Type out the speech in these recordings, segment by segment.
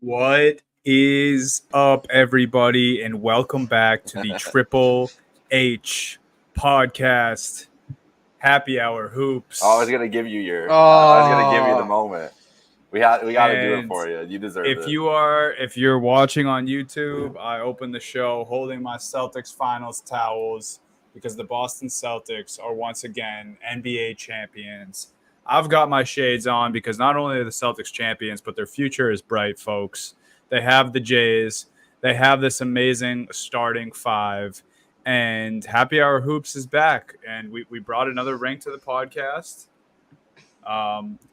What is up, everybody, and welcome back to the Triple H podcast, Happy Hour Oh, I was Hoops. gonna give you your. I was gonna give you the Oh, moment. We got to do it And for you. You deserve if it. you're watching on YouTube, I opened the show holding my Celtics finals towels because the Boston Celtics are once again NBA champions. I've got my shades on because not only are the Celtics champions, but their future is bright, folks. They have the Jays. They have this amazing starting five. And Happy Hour Hoops is back. And we brought another ring to the podcast.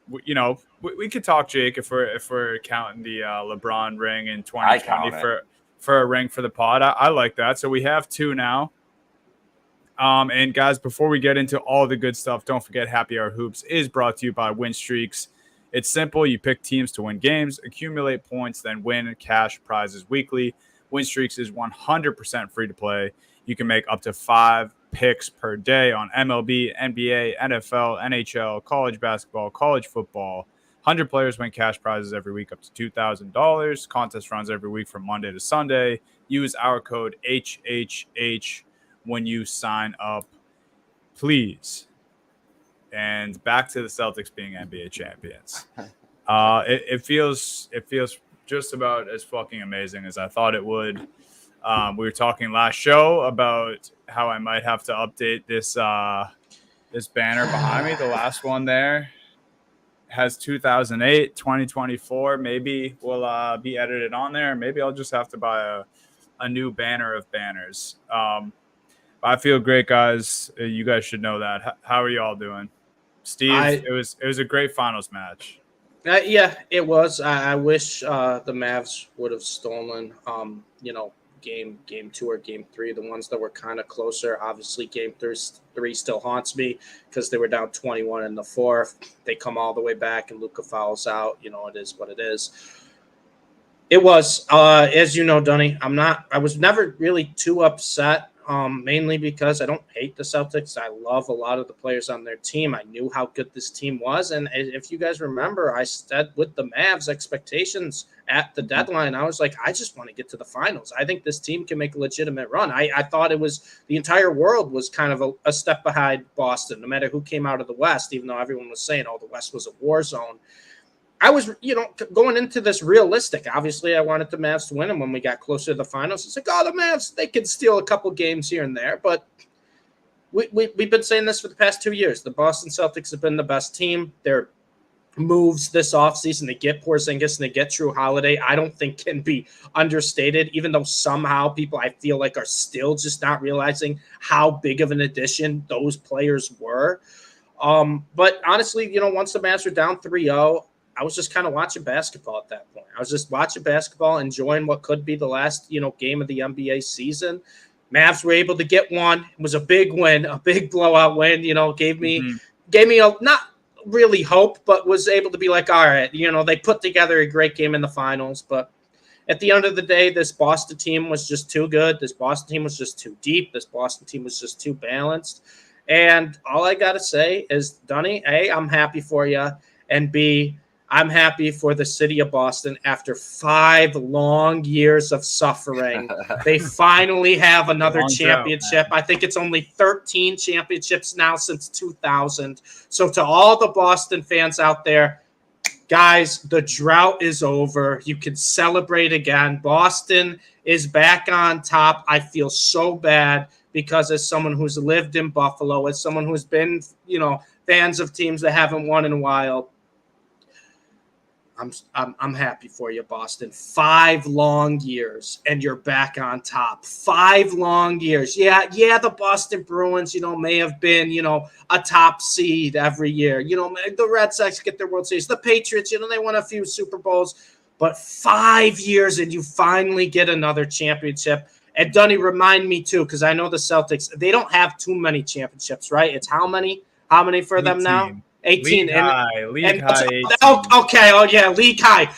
We could talk, Jake, if we're counting the LeBron ring in I 2020 count it. for a ring for the pod. I like that. So we have two now. And guys, before we get into all the good stuff, don't forget Happy Hour Hoops is brought to you by Win Streaks. It's simple. You pick teams to win games, accumulate points, then win cash prizes weekly. Win Streaks is 100% free to play. You can make up to 5 picks per day on MLB, NBA, NFL, NHL, college basketball, college football. 100 players win cash prizes every week up to $2,000. Contest runs every week from Monday to Sunday. Use our code HHH when you sign up, please. And back to the Celtics being NBA champions. It feels just about as fucking amazing as I thought it would. We were talking last show about how I might have to update this banner behind me. The last one there has 2008, 2024. Maybe will be edited on there. Maybe I'll just have to buy a new banner of banners. I feel great, guys. You guys should know that. How are you all doing? Steve, it was a great finals match. yeah, it was. I wish the Mavs would have stolen, game 2 or game 3, the ones that were kind of closer. Obviously, game 3 still haunts me because they were down 21 in the fourth. They come all the way back and Luka fouls out. It is what it is. It was, as you know, Dunny, I was never really too upset, mainly because I don't hate the Celtics. I love a lot of the players on their team. I knew how good this team was. And if you guys remember, I said with the Mavs expectations at the deadline, I was like, I just want to get to the finals. I think this team can make a legitimate run. I thought it was the entire world was kind of a step behind Boston, no matter who came out of the West, even though everyone was saying, oh, the West was a war zone. I was, going into this realistic. Obviously, I wanted the Mavs to win, and when we got closer to the finals, it's like, oh, the Mavs, they could steal a couple games here and there. But we've been saying this for the past 2 years. The Boston Celtics have been the best team. Their moves this offseason to get Porzingis and to get Drew Holiday, I don't think can be understated, even though somehow people, I feel like, are still just not realizing how big of an addition those players were. But honestly, once the Mavs were down 3-0, I was just kind of watching basketball at that point. I was just watching basketball, enjoying what could be the last, game of the NBA season. Mavs were able to get one. It was a big win, a big blowout win. Gave me a not really hope, but was able to be like, all right, they put together a great game in the finals. But at the end of the day, this Boston team was just too good. This Boston team was just too deep. This Boston team was just too balanced. And all I got to say is, Dunny, A, I'm happy for you. And B, I'm happy for the city of Boston. After 5 long years of suffering, they finally have another championship. I think it's only 13 championships now since 2000. So to all the Boston fans out there, guys, the drought is over. You can celebrate again. Boston is back on top. I feel so bad because as someone who's lived in Buffalo, as someone who's been, fans of teams that haven't won in a while, I'm happy for you, Boston. 5 long years, and you're back on top. 5 long years. Yeah, the Boston Bruins, may have been, a top seed every year. The Red Sox get their World Series. The Patriots, they won a few Super Bowls. But 5 years, and you finally get another championship. And, Dunny, remind me, too, because I know the Celtics, they don't have too many championships, right? It's how many? How many for them now? 18. League high 18. Okay, oh yeah, league high.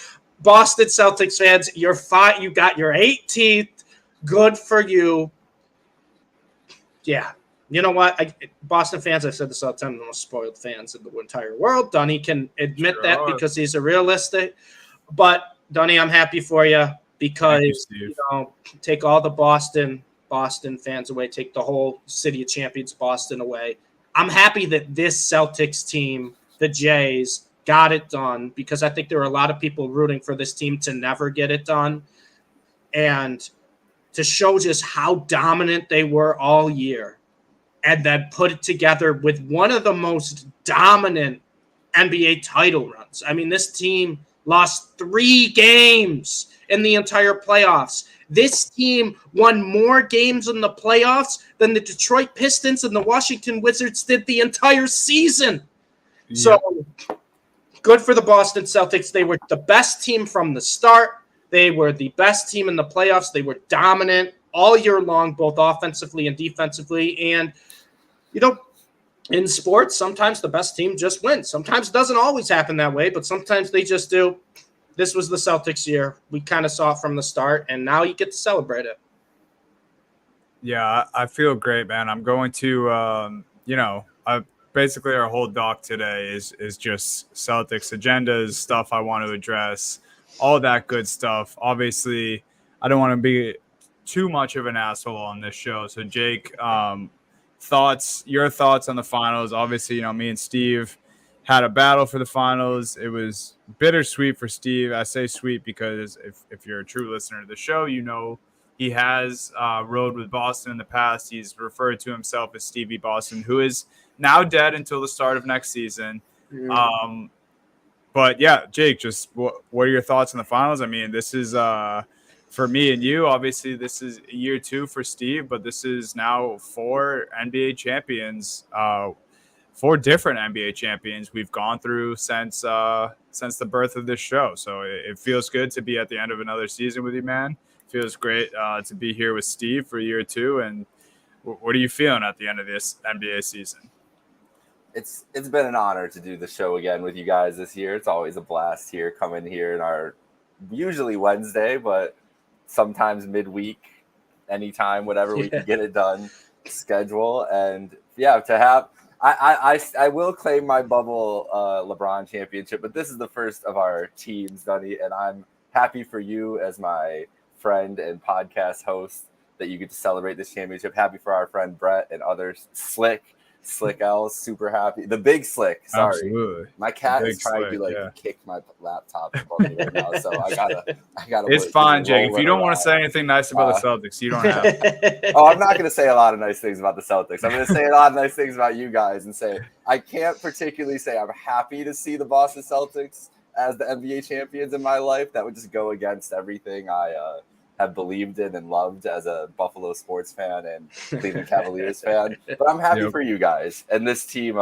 Boston Celtics fans, you're fine. You got your 18th. Good for you. Yeah. You know what? Boston fans, I've said this all the time, the most spoiled fans in the entire world. Dunny can admit that because he's a realistic. But Dunny, I'm happy for you because you, take all the Boston fans away, take the whole city of champions Boston away. I'm happy that this Celtics team, the Jays, got it done because I think there were a lot of people rooting for this team to never get it done. And to show just how dominant they were all year and then put it together with one of the most dominant NBA title runs. I mean, this team lost 3 games in the entire playoffs. This team won more games in the playoffs than the Detroit Pistons and the Washington Wizards did the entire season. Yep. So good for the Boston Celtics. They were the best team from the start. They were the best team in the playoffs. They were dominant all year long, both offensively and defensively. And, in sports, sometimes the best team just wins. Sometimes it doesn't always happen that way, but sometimes they just do. This was the Celtics year. We kind of saw it from the start, and now you get to celebrate it. Yeah, I feel great, man. I'm going to, basically our whole doc today is just Celtics agendas, stuff I want to address, all that good stuff. Obviously, I don't want to be too much of an asshole on this show. So, Jake, your thoughts on the finals? Obviously, me and Steve had a battle for the finals. It was bittersweet for Steve. I say sweet because if you're a true listener to the show, he has rode with Boston in the past. He's referred to himself as Stevie Boston, who is now dead until the start of next season. But yeah, Jake, just what are your thoughts on the finals? I mean, this is for me and you. Obviously, this is year 2 for Steve, but this is now 4 NBA champions, 4 different NBA champions we've gone through since the birth of this show. So it feels good to be at the end of another season with you, man. It feels great to be here with Steve for year 2. And what are you feeling at the end of this NBA season? It's been an honor to do the show again with you guys this year. It's always a blast here, coming here in our usually Wednesday, but sometimes midweek, anytime, whatever we can get it done schedule. And yeah, to have I will claim my bubble LeBron championship, but this is the first of our teams, Dunny, and I'm happy for you as my friend and podcast host that you get to celebrate this championship. Happy for our friend Brett and others. Slick L's super happy. The big Slick, sorry. Absolutely. My cat is trying to kick my laptop above me right now, so I gotta. It's fine, Jake. If you don't want to say anything nice about the Celtics, you don't have to. I'm not going to say a lot of nice things about the Celtics. I'm going to say a lot of nice things about you guys and say I can't particularly say I'm happy to see the Boston Celtics as the NBA champions in my life. That would just go against everything I have believed in and loved as a Buffalo sports fan and Cleveland Cavaliers fan. But I'm happy for you guys. And this team,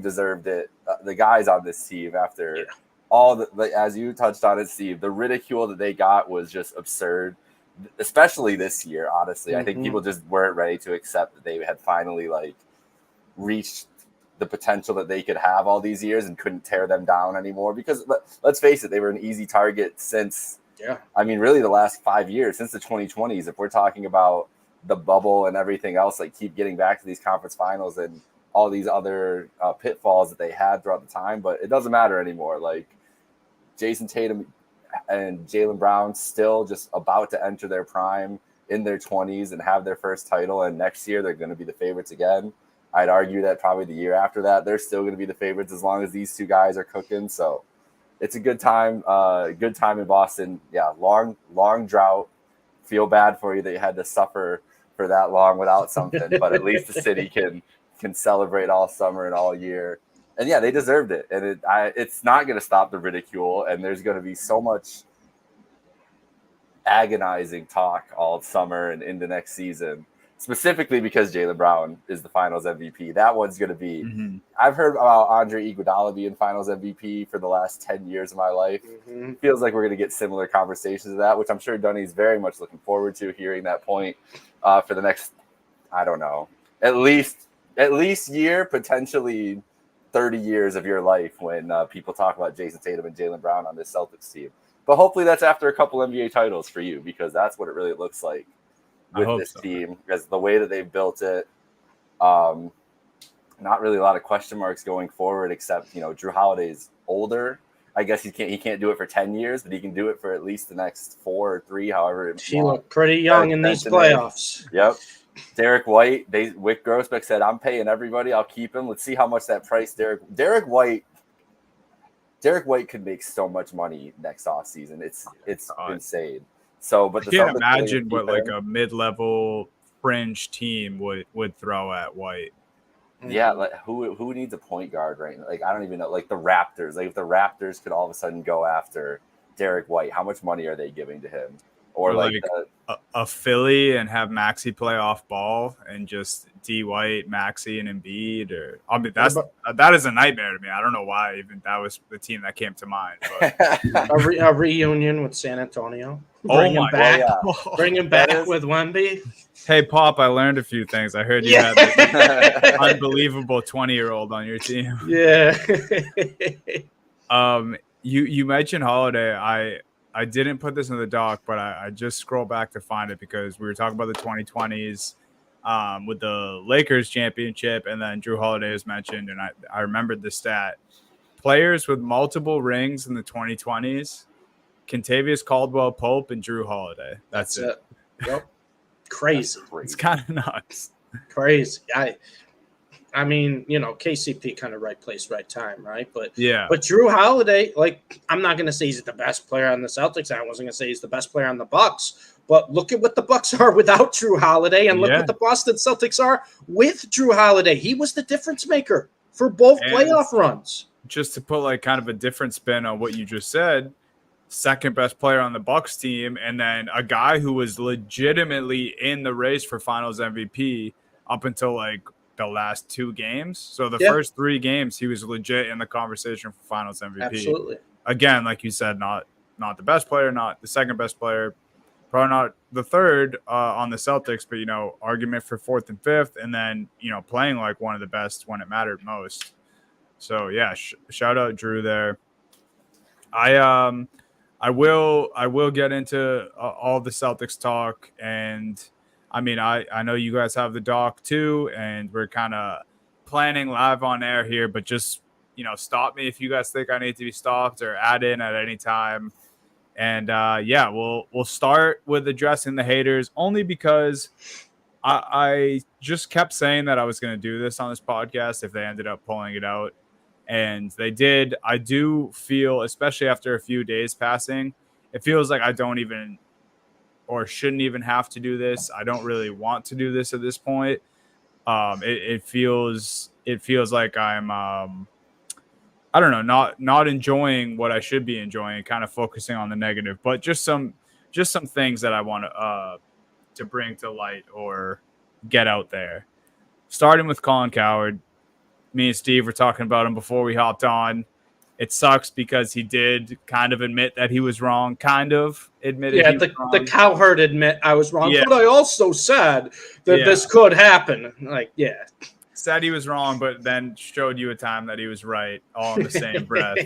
deserved it. The guys on this team, after all as you touched on it, Steve, the ridicule that they got was just absurd, especially this year, honestly. I think people just weren't ready to accept that they had finally reached the potential that they could have all these years and couldn't tear them down anymore. Because let's face it, they were an easy target since really the last 5 years, since the 2020s. If we're talking about the bubble and everything else, keep getting back to these conference finals and all these other pitfalls that they had throughout the time, but it doesn't matter anymore. Jason Tatum and Jaylen Brown still just about to enter their prime in their 20s and have their first title, and next year they're going to be the favorites again. I'd argue that probably the year after that, they're still going to be the favorites as long as these 2 guys are cooking. So it's a good time in Boston. Yeah, long drought. Feel bad for you that you had to suffer for that long without something, but at least the city can celebrate all summer and all year. And yeah, they deserved it. And it's not going to stop the ridicule. And there's going to be so much agonizing talk all summer and into next season, specifically because Jaylen Brown is the finals MVP. That one's going to be, I've heard about Andre Iguodala being finals MVP for the last 10 years of my life. Feels like we're going to get similar conversations of that, which I'm sure Dunny's very much looking forward to hearing that point for the next, I don't know, at least year, potentially 30 years of your life when people talk about Jason Tatum and Jaylen Brown on this Celtics team. But hopefully that's after a couple NBA titles for you, because that's what it really looks like with this team, because the way that they've built it, not really a lot of question marks going forward, except, Drew Holiday's older. I guess he can't do it for 10 years, but he can do it for at least the next 4 or 3, however. He looked pretty young in these playoffs. Yep. Derek White, Wick Grossbeck said, "I'm paying everybody. I'll keep him. Let's see how much that price Derek White could make so much money next offseason. It's insane. So, but I can't imagine what like a mid-level fringe team would throw at White. Yeah, like who needs a point guard right now? Like I don't even know. Like the Raptors. Like if the Raptors could all of a sudden go after Derek White, how much money are they giving to him? Or like a Philly and have Maxey play off ball and just D White, Maxey, and Embiid, or I mean that is a nightmare to me. I don't know why even that was the team that came to mind. But. a reunion with San Antonio. Bring him back. Bring him back with Wemby. Hey Pop, I learned a few things. I heard you had this unbelievable 20-year-old on your team. Yeah. You mentioned Holiday. I didn't put this in the doc, but I just scrolled back to find it because we were talking about the 2020s with the Lakers championship, and then Drew Holiday was mentioned, and I remembered the stat. Players with multiple rings in the 2020s, Kentavious Caldwell-Pope and Drew Holiday. That's it. Yep. Crazy. It's kind of nuts. Crazy. I mean, KCP kind of right place, right time, right? But Drew Holiday, like, I'm not going to say he's the best player on the Celtics. I wasn't going to say he's the best player on the Bucks. But look at what the Bucks are without Drew Holiday, and look what the Boston Celtics are with Drew Holiday. He was the difference maker for both playoff runs. Just to put like kind of a different spin on what you just said, second best player on the Bucks team, and then a guy who was legitimately in the race for Finals MVP up until like the last 2 games. So the first 3 games, he was legit in the conversation for Finals MVP. Absolutely. Again, like you said, not the best player, not the second best player, probably not the third on the Celtics, but argument for 4th and 5th, and then playing like one of the best when it mattered most. So yeah, shout out Drew there. I will get into all the Celtics talk, and I mean I know you guys have the doc too, and we're kind of planning live on air here, but just stop me if you guys think I need to be stopped, or add in at any time. And we'll start with addressing the haters, only because I just kept saying that I was going to do this on this podcast if they ended up pulling it out. And they did. I do feel, especially after a few days passing, it feels like I don't even or shouldn't even have to do this. I don't really want to do this at this point. It feels like I'm I don't know, not enjoying what I should be enjoying, kind of focusing on the negative, but just some things that I want to bring to light or get out there. Starting with Colin Cowherd. Me and Steve were talking about him before we hopped on. It sucks because he did kind of admit that he was wrong. The Cowherd admit I was wrong, but I also said that this could happen. Said he was wrong, but then showed you a time that he was right, all in the same breath.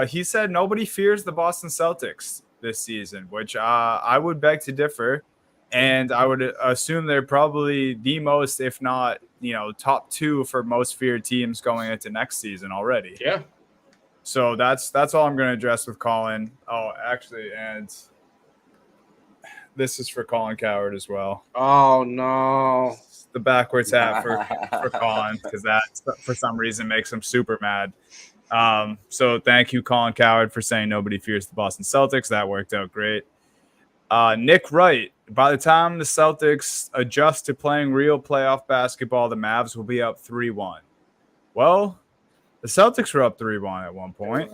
He said nobody fears the Boston Celtics this season, which I would beg to differ. And I would assume they're probably the most, if not, top 2 for most feared teams going into next season already. Yeah. So that's all I'm going to address with Colin. Oh, actually, and this is for Colin Cowherd as well. Oh, no. The backwards hat for Colin, because that, for some reason, makes him super mad. So thank you, Colin Cowherd, for saying nobody fears the Boston Celtics. That worked out great. Nick Wright, by the time the Celtics adjust to playing real playoff basketball, the Mavs will be up 3-1. Well, the Celtics were up 3-1 at one point.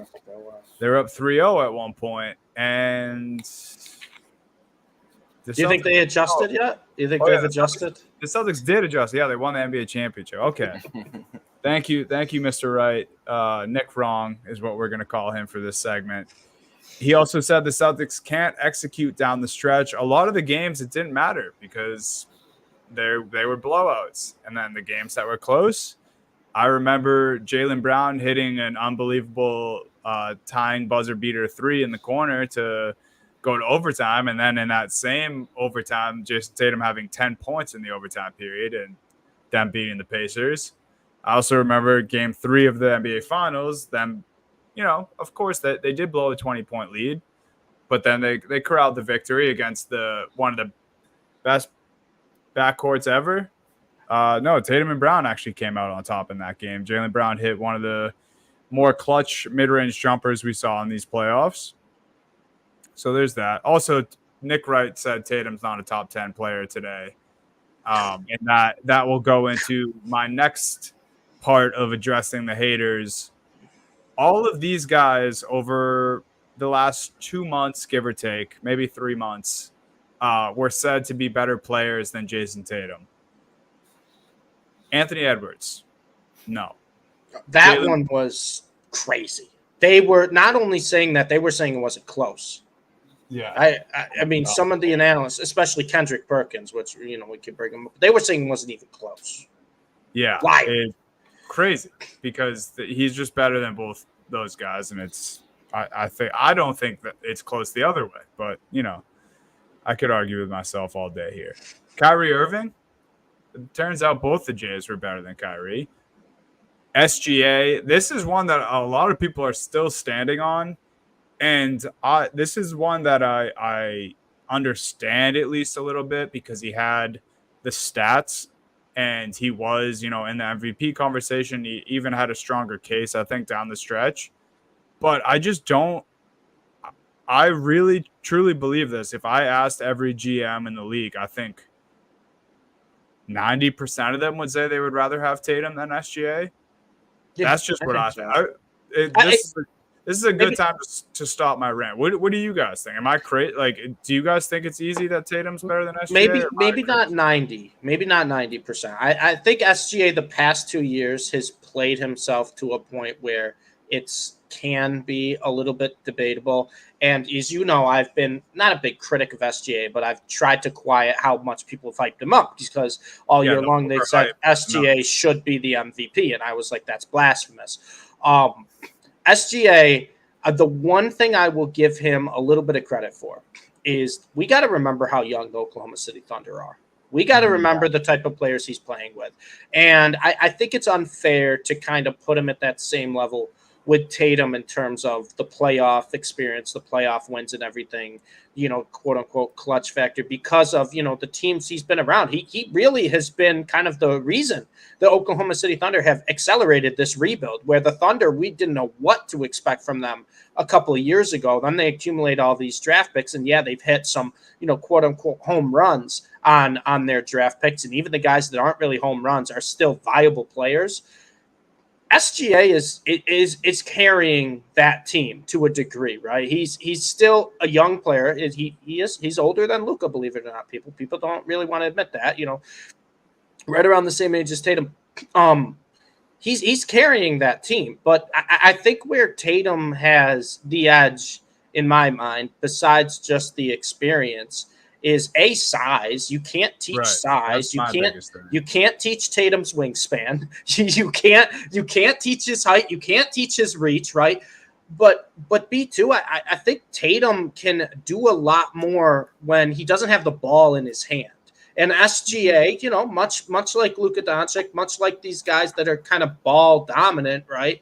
They were up 3-0 at one point. And do you think they adjusted yet? Do you think they've adjusted? The Celtics did adjust. Yeah, they won the NBA championship. Okay. Thank you, Mr. Wright. Nick Wrong is what we're going to call him for this segment. He also said the Celtics can't execute down the stretch. A lot of the games, it didn't matter because they were blowouts. And then the games that were close, I remember Jaylen Brown hitting an unbelievable tying buzzer beater 3 in the corner to go to overtime. And then in that same overtime, Jason Tatum having 10 points in the overtime period and them beating the Pacers. I also remember game 3 of the NBA Finals, them of course, that they did blow a 20-point lead, but then they corralled the victory against one of the best backcourts ever. No, Tatum and Brown actually came out on top in that game. Jaylen Brown hit one of the more clutch mid-range jumpers we saw in these playoffs. So there's that. Also, Nick Wright said Tatum's not a top 10 player today. And that will go into my next part of addressing the haters. All of these guys over the last 2 months, give or take, maybe 3 months, were said to be better players than Jason Tatum. Anthony Edwards, no. That one was crazy. They were not only saying that, they were saying it wasn't close. Yeah. I mean, some of the analysts, especially Kendrick Perkins, which, we could bring him up, they were saying it wasn't even close. Yeah. Why? Crazy, because he's just better than both those guys. And I don't think that it's close the other way, but, I could argue with myself all day here. Kyrie Irving, it turns out both the Jays were better than Kyrie. SGA, this is one that a lot of people are still standing on. And this is one that I understand at least a little bit, because he had the stats and he was, in the MVP conversation. He even had a stronger case, I think, down the stretch. But I just don't. I really, truly believe this. If I asked every GM in the league, I think 90% of them would say they would rather have Tatum than SGA. Yeah, that's just what I think. This is a good time to stop my rant. What do you guys think? Am I crazy? Like, do you guys think it's easy that Tatum's better than SGA? Maybe not 90. Maybe not 90%. I think SGA the past 2 years has played himself to a point where can be a little bit debatable. And as you know, I've been not a big critic of SGA, but I've tried to quiet how much people have hyped him up, because all year long they've said SGA should be the MVP. And I was like, that's blasphemous. SGA, the one thing I will give him a little bit of credit for is we got to remember how young the Oklahoma City Thunder are. We got to remember the type of players he's playing with. And I think it's unfair to kind of put him at that same level with Tatum in terms of the playoff experience, the playoff wins and everything, quote unquote clutch factor, because of, the teams he's been around. He really has been kind of the reason the Oklahoma City Thunder have accelerated this rebuild, where the Thunder, we didn't know what to expect from them a couple of years ago. Then they accumulate all these draft picks, and they've hit some, quote unquote home runs on their draft picks. And even the guys that aren't really home runs are still viable players. SGA is carrying that team to a degree, right? He's still a young player. He's older than Luka, believe it or not. People don't really want to admit that, right around the same age as Tatum. He's carrying that team, but I think where Tatum has the edge in my mind, besides just the experience, is size. You can't teach size. You can't teach Tatum's wingspan. You can't teach his height. You can't teach his reach, right? But B2, I think Tatum can do a lot more when he doesn't have the ball in his hand. And SGA, much like Luka Doncic, much like these guys that are kind of ball dominant, right?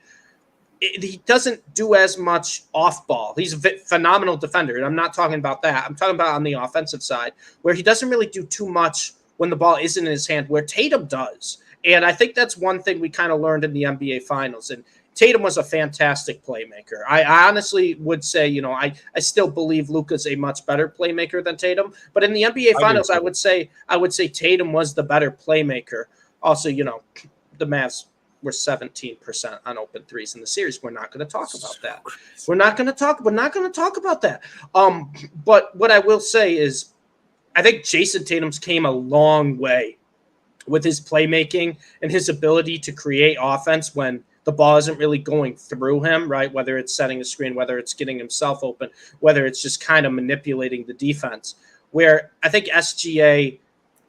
He doesn't do as much off ball. He's a phenomenal defender, and I'm not talking about that. I'm talking about on the offensive side, where he doesn't really do too much when the ball isn't in his hand, where Tatum does. And I think that's one thing we kind of learned in the NBA Finals. And Tatum was a fantastic playmaker. I honestly would say, I still believe Luka's a much better playmaker than Tatum. But in the NBA Finals, I would say Tatum was the better playmaker. Also, the Mavs were 17% on open threes in the series. We're not going to talk about that. We're not going to talk about that. But what I will say is, I think Jason Tatum's came a long way with his playmaking and his ability to create offense when the ball isn't really going through him, right? Whether it's setting a screen, whether it's getting himself open, whether it's just kind of manipulating the defense. Where I think SGA,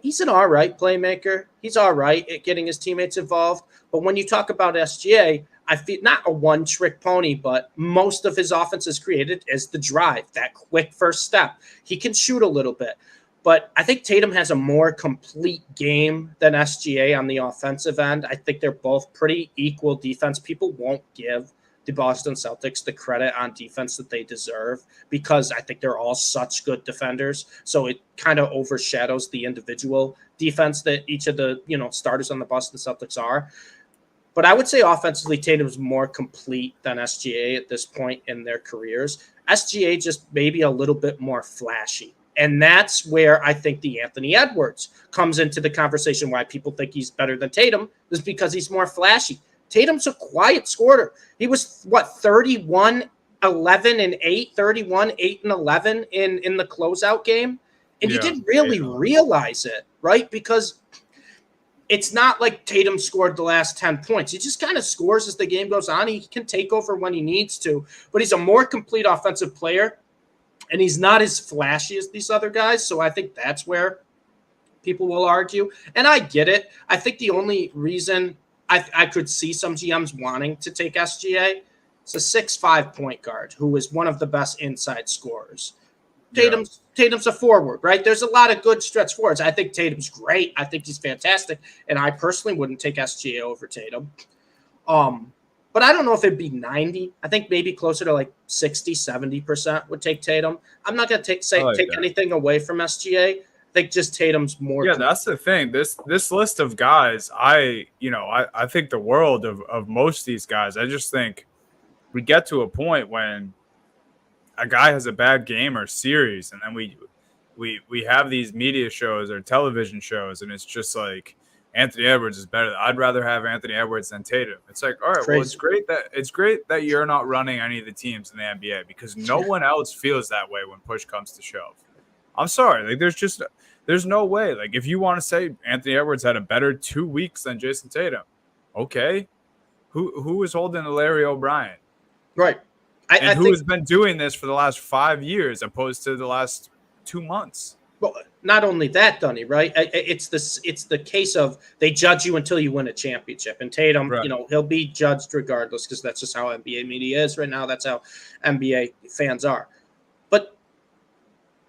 he's an all right playmaker. He's all right at getting his teammates involved. But when you talk about SGA, I feel not a one-trick pony, but most of his offense is created as the drive, that quick first step. He can shoot a little bit. But I think Tatum has a more complete game than SGA on the offensive end. I think they're both pretty equal defense. People won't give the Boston Celtics the credit on defense that they deserve, because I think they're all such good defenders. So it kind of overshadows the individual defense that each of the starters on the Boston Celtics are. But I would say offensively, Tatum's more complete than SGA at this point in their careers. SGA just maybe a little bit more flashy. And that's where I think the Anthony Edwards comes into the conversation. Why people think he's better than Tatum is because he's more flashy. Tatum's a quiet scorer. He was, 31, 11, and 8, 31, 8, and 11 in the closeout game. And you didn't really realize it, right? Because it's not like Tatum scored the last 10 points. He just kind of scores as the game goes on. He can take over when he needs to, but he's a more complete offensive player, and he's not as flashy as these other guys. So I think that's where people will argue. And I get it. I think the only reason I could see some GMs wanting to take SGA is a 6'5" point guard who is one of the best inside scorers. Tatum's a forward, right? There's a lot of good stretch forwards. I think Tatum's great. I think he's fantastic. And I personally wouldn't take SGA over Tatum. But I don't know if it'd be 90. I think maybe closer to like 60, 70% would take Tatum. I'm not going to take anything away from SGA. I think just Tatum's more. Yeah, that's the thing. This list of guys, I think the world of most of these guys. I just think we get to a point when a guy has a bad game or series, and then we have these media shows or television shows, and it's just like Anthony Edwards is better. I'd rather have Anthony Edwards than Tatum. It's like, all right, well, it's great that you're not running any of the teams in the NBA, because no one else feels that way when push comes to shove. I'm sorry, like there's no way. Like if you want to say Anthony Edwards had a better 2 weeks than Jason Tatum, okay, who is holding the Larry O'Brien, right? And who has been doing this for the last 5 years opposed to the last 2 months? Well, not only that, Dunny, right? It's the case of they judge you until you win a championship. And Tatum, right, he'll be judged regardless, because that's just how NBA media is right now. That's how NBA fans are. But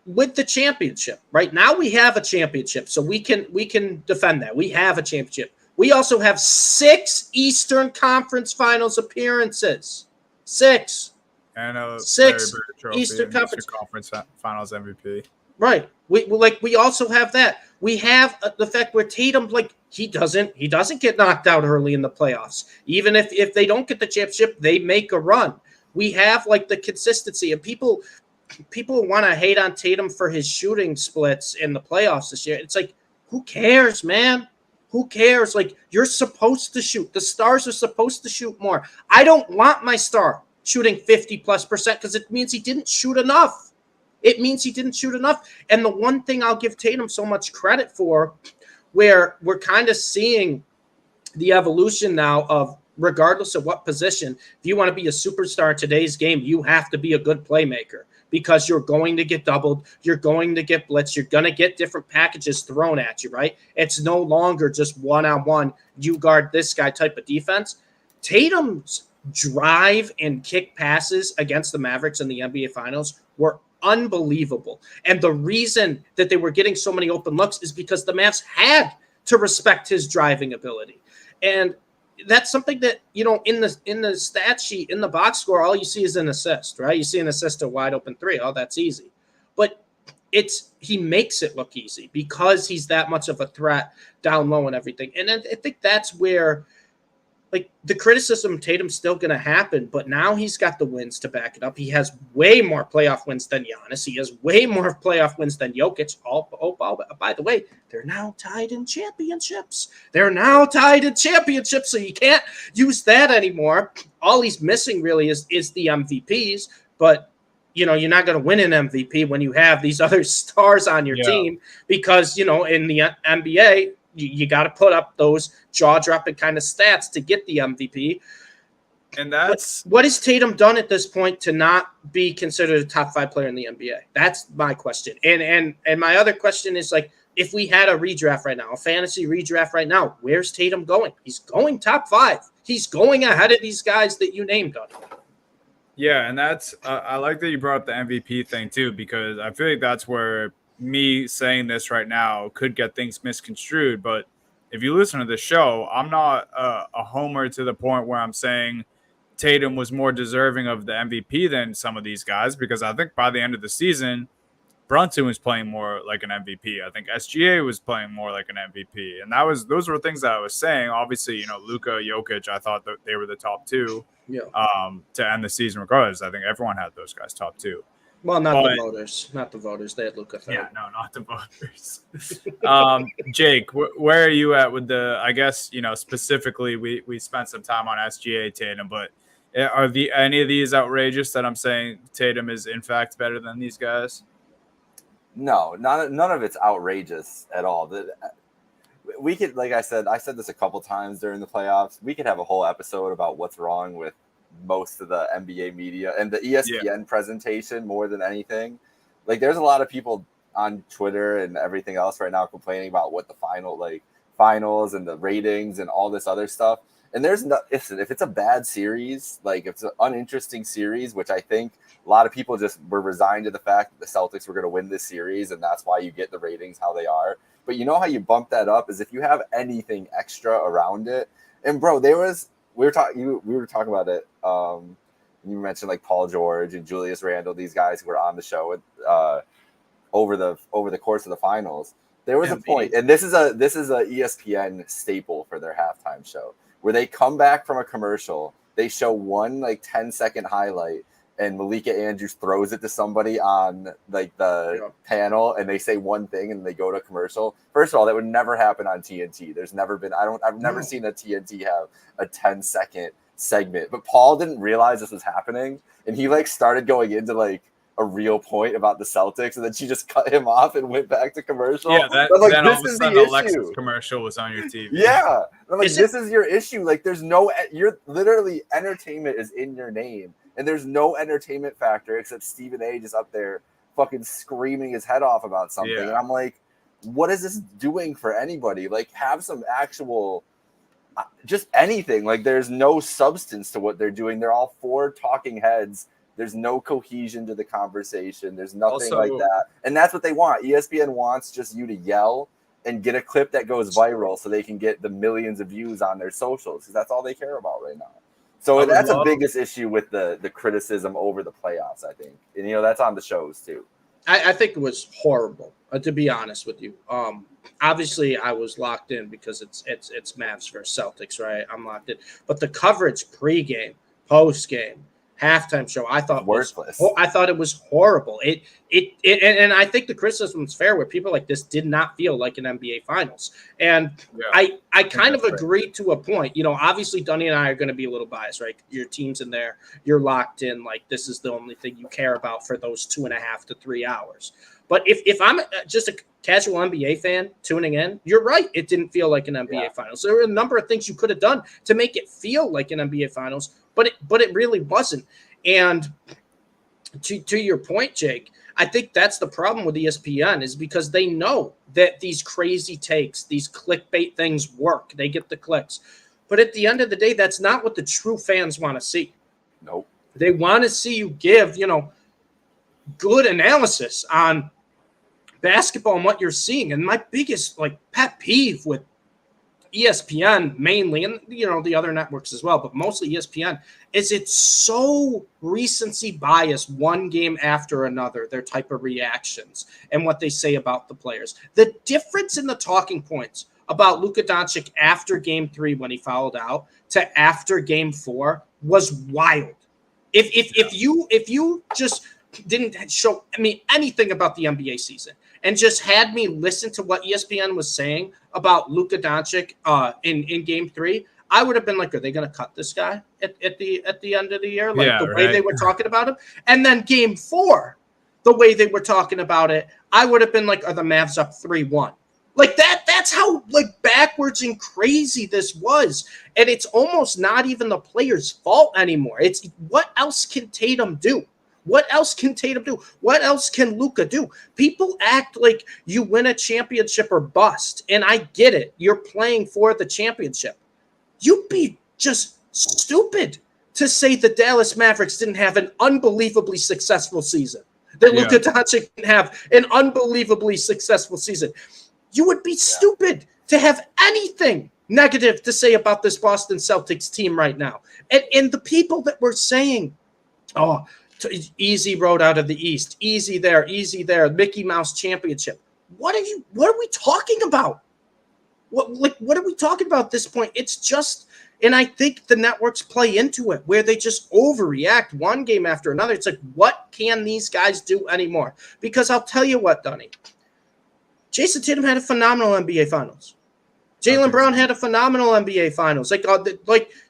with the championship, right now we have a championship, so we can defend that. We have a championship. We also have 6 Eastern Conference Finals appearances. 6. And a 6 trophy, Eastern Conference Finals MVP. Right. We also have that. We have the fact where Tatum, like, he doesn't get knocked out early in the playoffs. Even if they don't get the championship, they make a run. We have like the consistency, and people want to hate on Tatum for his shooting splits in the playoffs this year. It's like, who cares, man? Who cares? Like, you're supposed to shoot. The stars are supposed to shoot more. I don't want my star shooting 50+%, because it means he didn't shoot enough. And the one thing I'll give Tatum so much credit for, where we're kind of seeing the evolution now of, regardless of what position, if you want to be a superstar in today's game, you have to be a good playmaker, because you're going to get doubled, you're going to get blitzed, you're going to get different packages thrown at you, right? It's no longer just one-on-one, you guard this guy type of defense. Tatum's drive and kick passes against the Mavericks in the NBA Finals were unbelievable. And the reason that they were getting so many open looks is because the Mavs had to respect his driving ability. And that's something that, in the stat sheet, in the box score, all you see is an assist, right? You see an assist, a wide open 3. Oh, that's easy. But he makes it look easy because he's that much of a threat down low and everything. And I think that's where, like, the criticism of Tatum's still going to happen, but now he's got the wins to back it up. He has way more playoff wins than Giannis. He has way more playoff wins than Jokic. By the way, they're now tied in championships. So you can't use that anymore. All he's missing really is the MVPs, but you're not going to win an MVP when you have these other stars on your team, because, in the NBA, you got to put up those jaw-dropping kind of stats to get the MVP. And that's what has Tatum done at this point to not be considered a top 5 player in the NBA? That's my question. And my other question is, like, if we had a redraft right now, a fantasy redraft right now, where's Tatum going? He's going top 5. He's going ahead of these guys that you named, Gunn. Yeah, and that's I like that you brought up the MVP thing too, because I feel like that's where me saying this right now could get things misconstrued. But if you listen to the show, I'm not a homer to the point where I'm saying Tatum was more deserving of the MVP than some of these guys, because I think by the end of the season, Brunson was playing more like an MVP. I think SGA was playing more like an MVP, and those were things that I was saying. Obviously, Luka, Jokic, I thought that they were the top two to end the season. Regardless, I think everyone had those guys top two. Well, not the voters. They had Luka third. Yeah, no, not the voters. Jake, where are you at with the? I guess specifically, we spent some time on SGA Tatum, but are any of these outrageous that I'm saying Tatum is in fact better than these guys? No, none of it's outrageous at all. We could, like I said this a couple times during the playoffs. We could have a whole episode about what's wrong with most of the NBA media and the ESPN presentation more than anything. Like, there's a lot of people on Twitter and everything else right now complaining about what the finals and the ratings and all this other stuff. And if it's a bad series, like if it's an uninteresting series, which I think a lot of people just were resigned to the fact that the Celtics were going to win this series, and that's why you get the ratings how they are. But you know how you bump that up is if you have anything extra around it. And bro, we were talking about it. You mentioned like Paul George and Julius Randle, these guys who were on the show over the course of the finals. There was a point, and this is a ESPN staple for their halftime show, where they come back from a commercial, they show one 10-second highlight, and Malika Andrews throws it to somebody on the panel, and they say one thing, and they go to commercial. First of all, that would never happen on TNT. There's never been. I've never seen a TNT have a 10-second segment. But Paul didn't realize this was happening, and he started going into a real point about the Celtics, and then she just cut him off and went back to commercial. Yeah, then all of a sudden Alexa's commercial was on your TV. Yeah, I'm this is your issue. There's no, you're literally, entertainment is in your name, and there's no entertainment factor except Stephen A. just up there fucking screaming his head off about something. Yeah. And I'm like, what is this doing for anybody? Have some actual, just anything. There's no substance to what they're doing. They're all four talking heads. There's no cohesion to the conversation. There's nothing like that. And that's what they want. ESPN wants just you to yell and get a clip that goes viral so they can get the millions of views on their socials, because that's all they care about right now. So that's the biggest issue with the criticism over the playoffs, I think. And, that's on the shows too. I think it was horrible, to be honest with you. Obviously, I was locked in because it's Mavs versus Celtics, right? I'm locked in. But the coverage pregame, postgame, halftime show, I thought worthless. I thought it was horrible. And I think the criticism is fair, where people like this did not feel like an NBA Finals. And I kind of agree to a point. Obviously Dunny and I are going to be a little biased, right? Your team's in there, you're locked in. This is the only thing you care about for those 2.5 to 3 hours. But if I'm just a casual NBA fan tuning in, you're right. It didn't feel like an NBA Finals. There were a number of things you could have done to make it feel like an NBA Finals, but it really wasn't. And to your point, Jake, I think that's the problem with ESPN, is because they know that these crazy takes, these clickbait things work. They get the clicks. But at the end of the day, that's not what the true fans want to see. Nope. They want to see you give, good analysis on basketball and what you're seeing. And my biggest pet peeve with ESPN mainly, and the other networks as well, but mostly ESPN, is it's so recency bias, one game after another, their type of reactions and what they say about the players. The difference in the talking points about Luka Doncic after game 3 when he fouled out to after game 4 was wild. If you just didn't show me anything about the NBA season and just had me listen to what ESPN was saying about Luka Doncic in game 3, I would have been like, are they going to cut this guy at the end of the year? Way they were talking about him. And then game 4, the way they were talking about it, I would have been like, are the Mavs up 3-1? That's how backwards and crazy this was. And it's almost not even the player's fault anymore. It's what else can Tatum do? What else can Tatum do? What else can Luka do? People act like you win a championship or bust. And I get it. You're playing for the championship. You'd be just stupid to say the Dallas Mavericks didn't have an unbelievably successful season. That Luka Doncic didn't have an unbelievably successful season. You would be stupid to have anything negative to say about this Boston Celtics team right now. And the people that were saying, oh, easy road out of the East, easy there, Mickey Mouse championship. What are we talking about? What are we talking about at this point? It's just, and I think the networks play into it where they just overreact one game after another. It's like, what can these guys do anymore? Because I'll tell you what, Donnie, Jason Tatum had a phenomenal NBA Finals. Jaylen Brown had a phenomenal NBA Finals. Like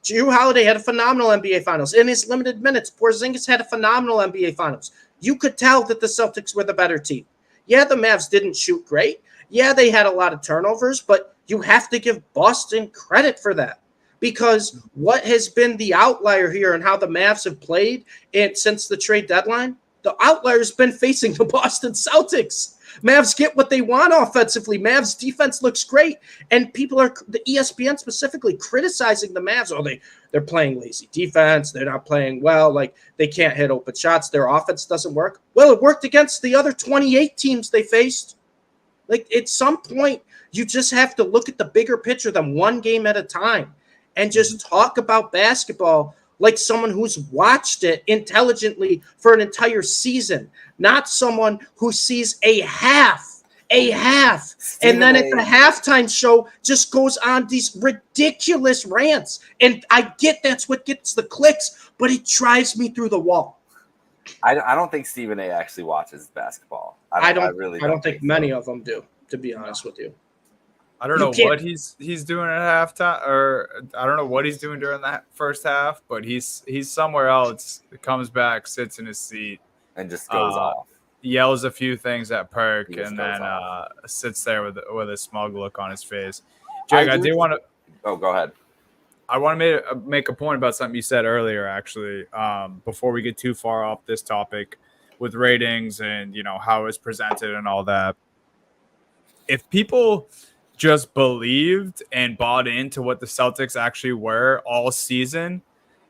Jrue Holiday had a phenomenal NBA Finals. In his limited minutes, Porzingis had a phenomenal NBA Finals. You could tell that the Celtics were the better team. Yeah, the Mavs didn't shoot great. Yeah, they had a lot of turnovers, but you have to give Boston credit for that. Because what has been the outlier here and how the Mavs have played since the trade deadline, the outlier has been facing the Boston Celtics. Mavs get what they want offensively. Mavs defense looks great. And people are, the ESPN specifically, criticizing the Mavs. Oh, they're playing lazy defense. They're not playing well. Like, they can't hit open shots. Their offense doesn't work. Well, it worked against the other 28 teams they faced. Like, at some point, you just have to look at the bigger picture than one game at a time and just talk about basketball like someone who's watched it intelligently for an entire season, not someone who sees a half, and then at the halftime show just goes on these ridiculous rants. And I get that's what gets the clicks, but it drives me through the wall. I don't think Stephen A. actually watches basketball. I don't think many of them do, to be honest with you. I don't know what he's doing at halftime, or I don't know what he's doing during that first half, but he's somewhere else. Comes back, sits in his seat, and just goes off. Yells a few things at Perk, and then sits there with a smug look on his face. Jake, I do want to. Oh, go ahead. I want to make a point about something you said earlier, actually, before we get too far off this topic with ratings and how it's presented and all that. If people just believed and bought into what the Celtics actually were all season,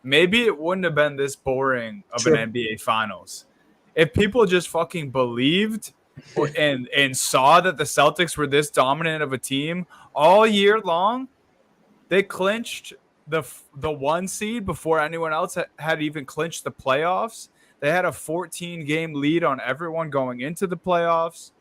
maybe it wouldn't have been this boring of an NBA Finals. If people just fucking believed and saw that the Celtics were this dominant of a team all year long, they clinched the 1 seed before anyone else had even clinched the playoffs. They had a 14-game lead on everyone going into the playoffs.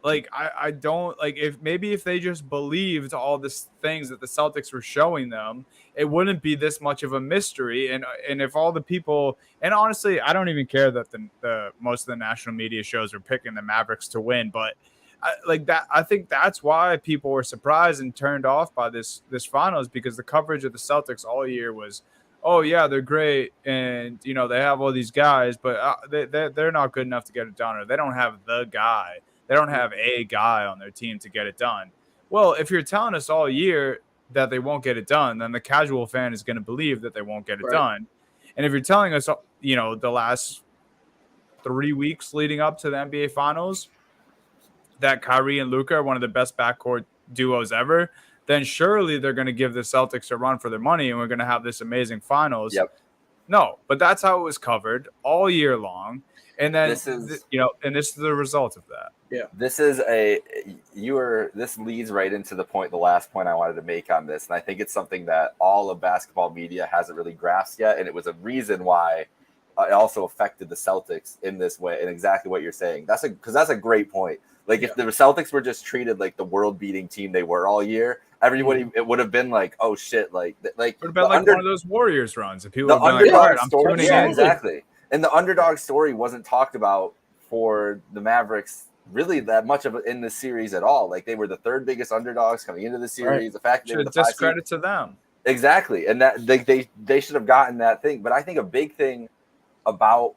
Like, I don't like if they just believed all these things that the Celtics were showing them, it wouldn't be this much of a mystery. And if all the people, and honestly, I don't even care that the most of the national media shows are picking the Mavericks to win, but I think that's why people were surprised and turned off by this finals, because the coverage of the Celtics all year was, oh yeah, they're great, and they have all these guys, but they're not good enough to get it done, or they don't have the guy. They don't have a guy on their team to get it done. Well, if you're telling us all year that they won't get it done, then the casual fan is going to believe that they won't get it done. And if you're telling us, the last 3 weeks leading up to the NBA Finals that Kyrie and Luka are one of the best backcourt duos ever, then surely they're going to give the Celtics a run for their money and we're going to have this amazing Finals. Yep. No, but that's how it was covered all year long. And then this is the result of that. Yeah. This leads right into the last point I wanted to make on this. And I think it's something that all of basketball media hasn't really grasped yet. And it was a reason why it also affected the Celtics in this way. And exactly what you're saying. Because that's a great point. Like, if the Celtics were just treated like the world-beating team they were all year, everybody, it would have been like, oh shit, like it would have been like one of those Warriors runs. If people would be like, all right, I'm tuning in. Exactly. And the underdog story wasn't talked about for the Mavericks really that much of it in this series at all. Like, they were the third biggest underdogs coming into the series. Right. The fact that they were the discredit to them. Exactly. And that they should have gotten that thing. But I think a big thing about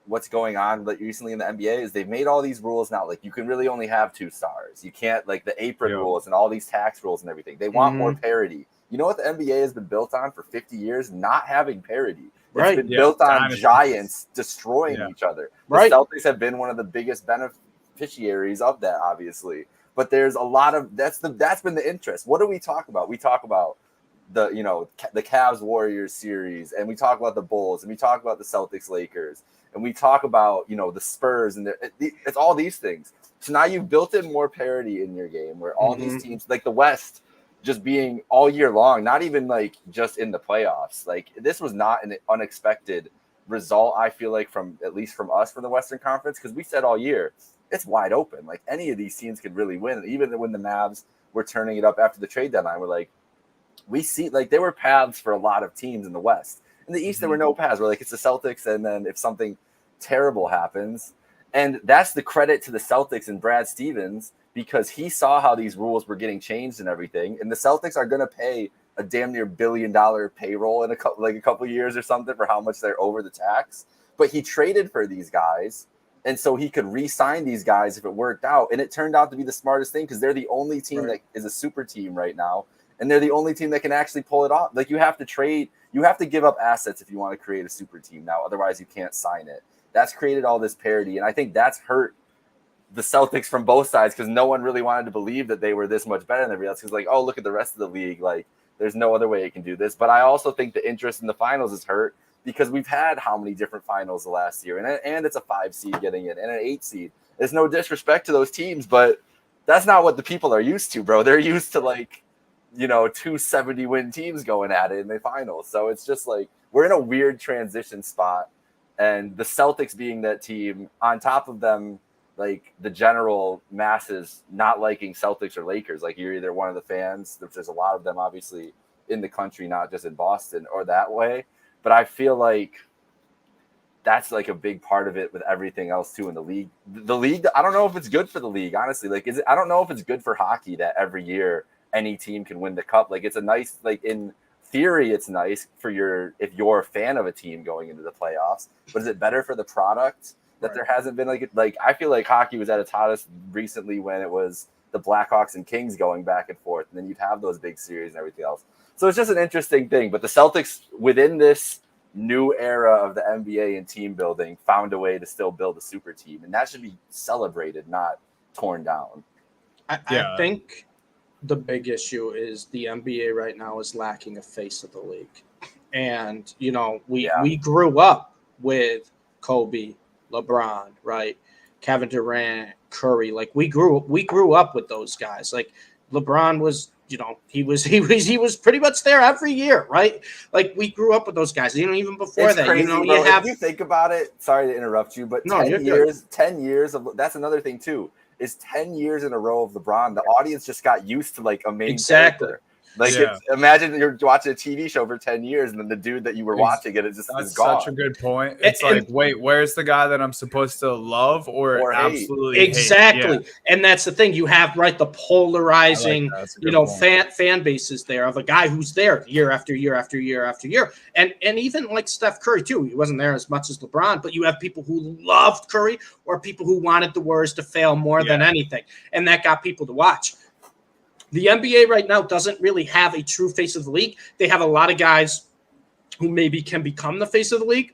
what's going on recently in the NBA is they've made all these rules now. Like, you can really only have 2 stars. You can't, like, the apron rules and all these tax rules and everything. They want more parity. You know what the NBA has been built on for 50 years? Not having parity. It's been built on giants destroying each other. The Celtics have been one of the biggest beneficiaries of that, obviously. But there's a lot of that's been the interest. What do we talk about? We talk about the Cavs Warriors series, and we talk about the Bulls, and we talk about the Celtics Lakers, and we talk about the Spurs, and it's all these things. So now you've built in more parity in your game, where all these teams, like the West, just being all year long, not even like just in the playoffs. Like this was not an unexpected result, I feel like, from at least from us from the Western Conference, because we said all year it's wide open. Like any of these teams could really win. Even when the Mavs were turning it up after the trade deadline, we're like, we see like there were paths for a lot of teams in the West. In the East, there were no paths. We're like, it's the Celtics, and then if something terrible happens, and that's the credit to the Celtics and Brad Stevens, because he saw how these rules were getting changed and everything. And the Celtics are going to pay a damn near $1 billion payroll in a couple years or something for how much they're over the tax. But he traded for these guys, and so he could re-sign these guys if it worked out. And it turned out to be the smartest thing, because they're the only team that is a super team right now, and they're the only team that can actually pull it off. Like you have to give up assets if you want to create a super team now. Otherwise, you can't sign it. That's created all this parity, and I think that's hurt the Celtics from both sides, because no one really wanted to believe that they were this much better than everybody else. Because like, oh, look at the rest of the league. Like, there's no other way it can do this. But I also think the interest in the finals is hurt, because we've had how many different finals the last year, and it's a 5 seed getting in and an 8 seed. There's no disrespect to those teams, but that's not what the people are used to, bro. They're used to like, 2 70-win teams going at it in the finals. So it's just like we're in a weird transition spot, and the Celtics being that team on top of them, like the general masses not liking Celtics or Lakers. Like you're either one of the fans, there's a lot of them obviously in the country, not just in Boston, or that way. But I feel like that's like a big part of it with everything else too in the league. The league, I don't know if it's good for the league, honestly. Like, I don't know if it's good for hockey that every year any team can win the cup. Like it's a nice, like in theory, it's nice for if you're a fan of a team going into the playoffs, but is it better for the product that there hasn't been like I feel like hockey was at its hottest recently when it was the Blackhawks and Kings going back and forth, and then you'd have those big series and everything else. So it's just an interesting thing. But the Celtics, within this new era of the NBA and team building, found a way to still build a super team, and that should be celebrated, not torn down. I think the big issue is the NBA right now is lacking a face of the league. And, we grew up with Kobe, LeBron, right? Kevin Durant, Curry. Like we grew up with those guys. Like LeBron was, he was pretty much there every year, right? Like we grew up with those guys. Even before it's that, crazy, bro. If you think about it, sorry to interrupt you, but 10 years of that's another thing too. Is 10 years in a row of LeBron. The audience just got used to like a main character. Like imagine you're watching a TV show for 10 years and then the dude that you were watching it is just is gone. Such a good point. It's like, wait, where's the guy that I'm supposed to love or absolutely hate? Exactly. Yeah. And that's the thing. You have the polarizing, fan bases there of a guy who's there year after year after year after year. And even like Steph Curry too. He wasn't there as much as LeBron, but you have people who loved Curry or people who wanted the Warriors to fail more than anything. And that got people to watch. The NBA right now doesn't really have a true face of the league. They have a lot of guys who maybe can become the face of the league,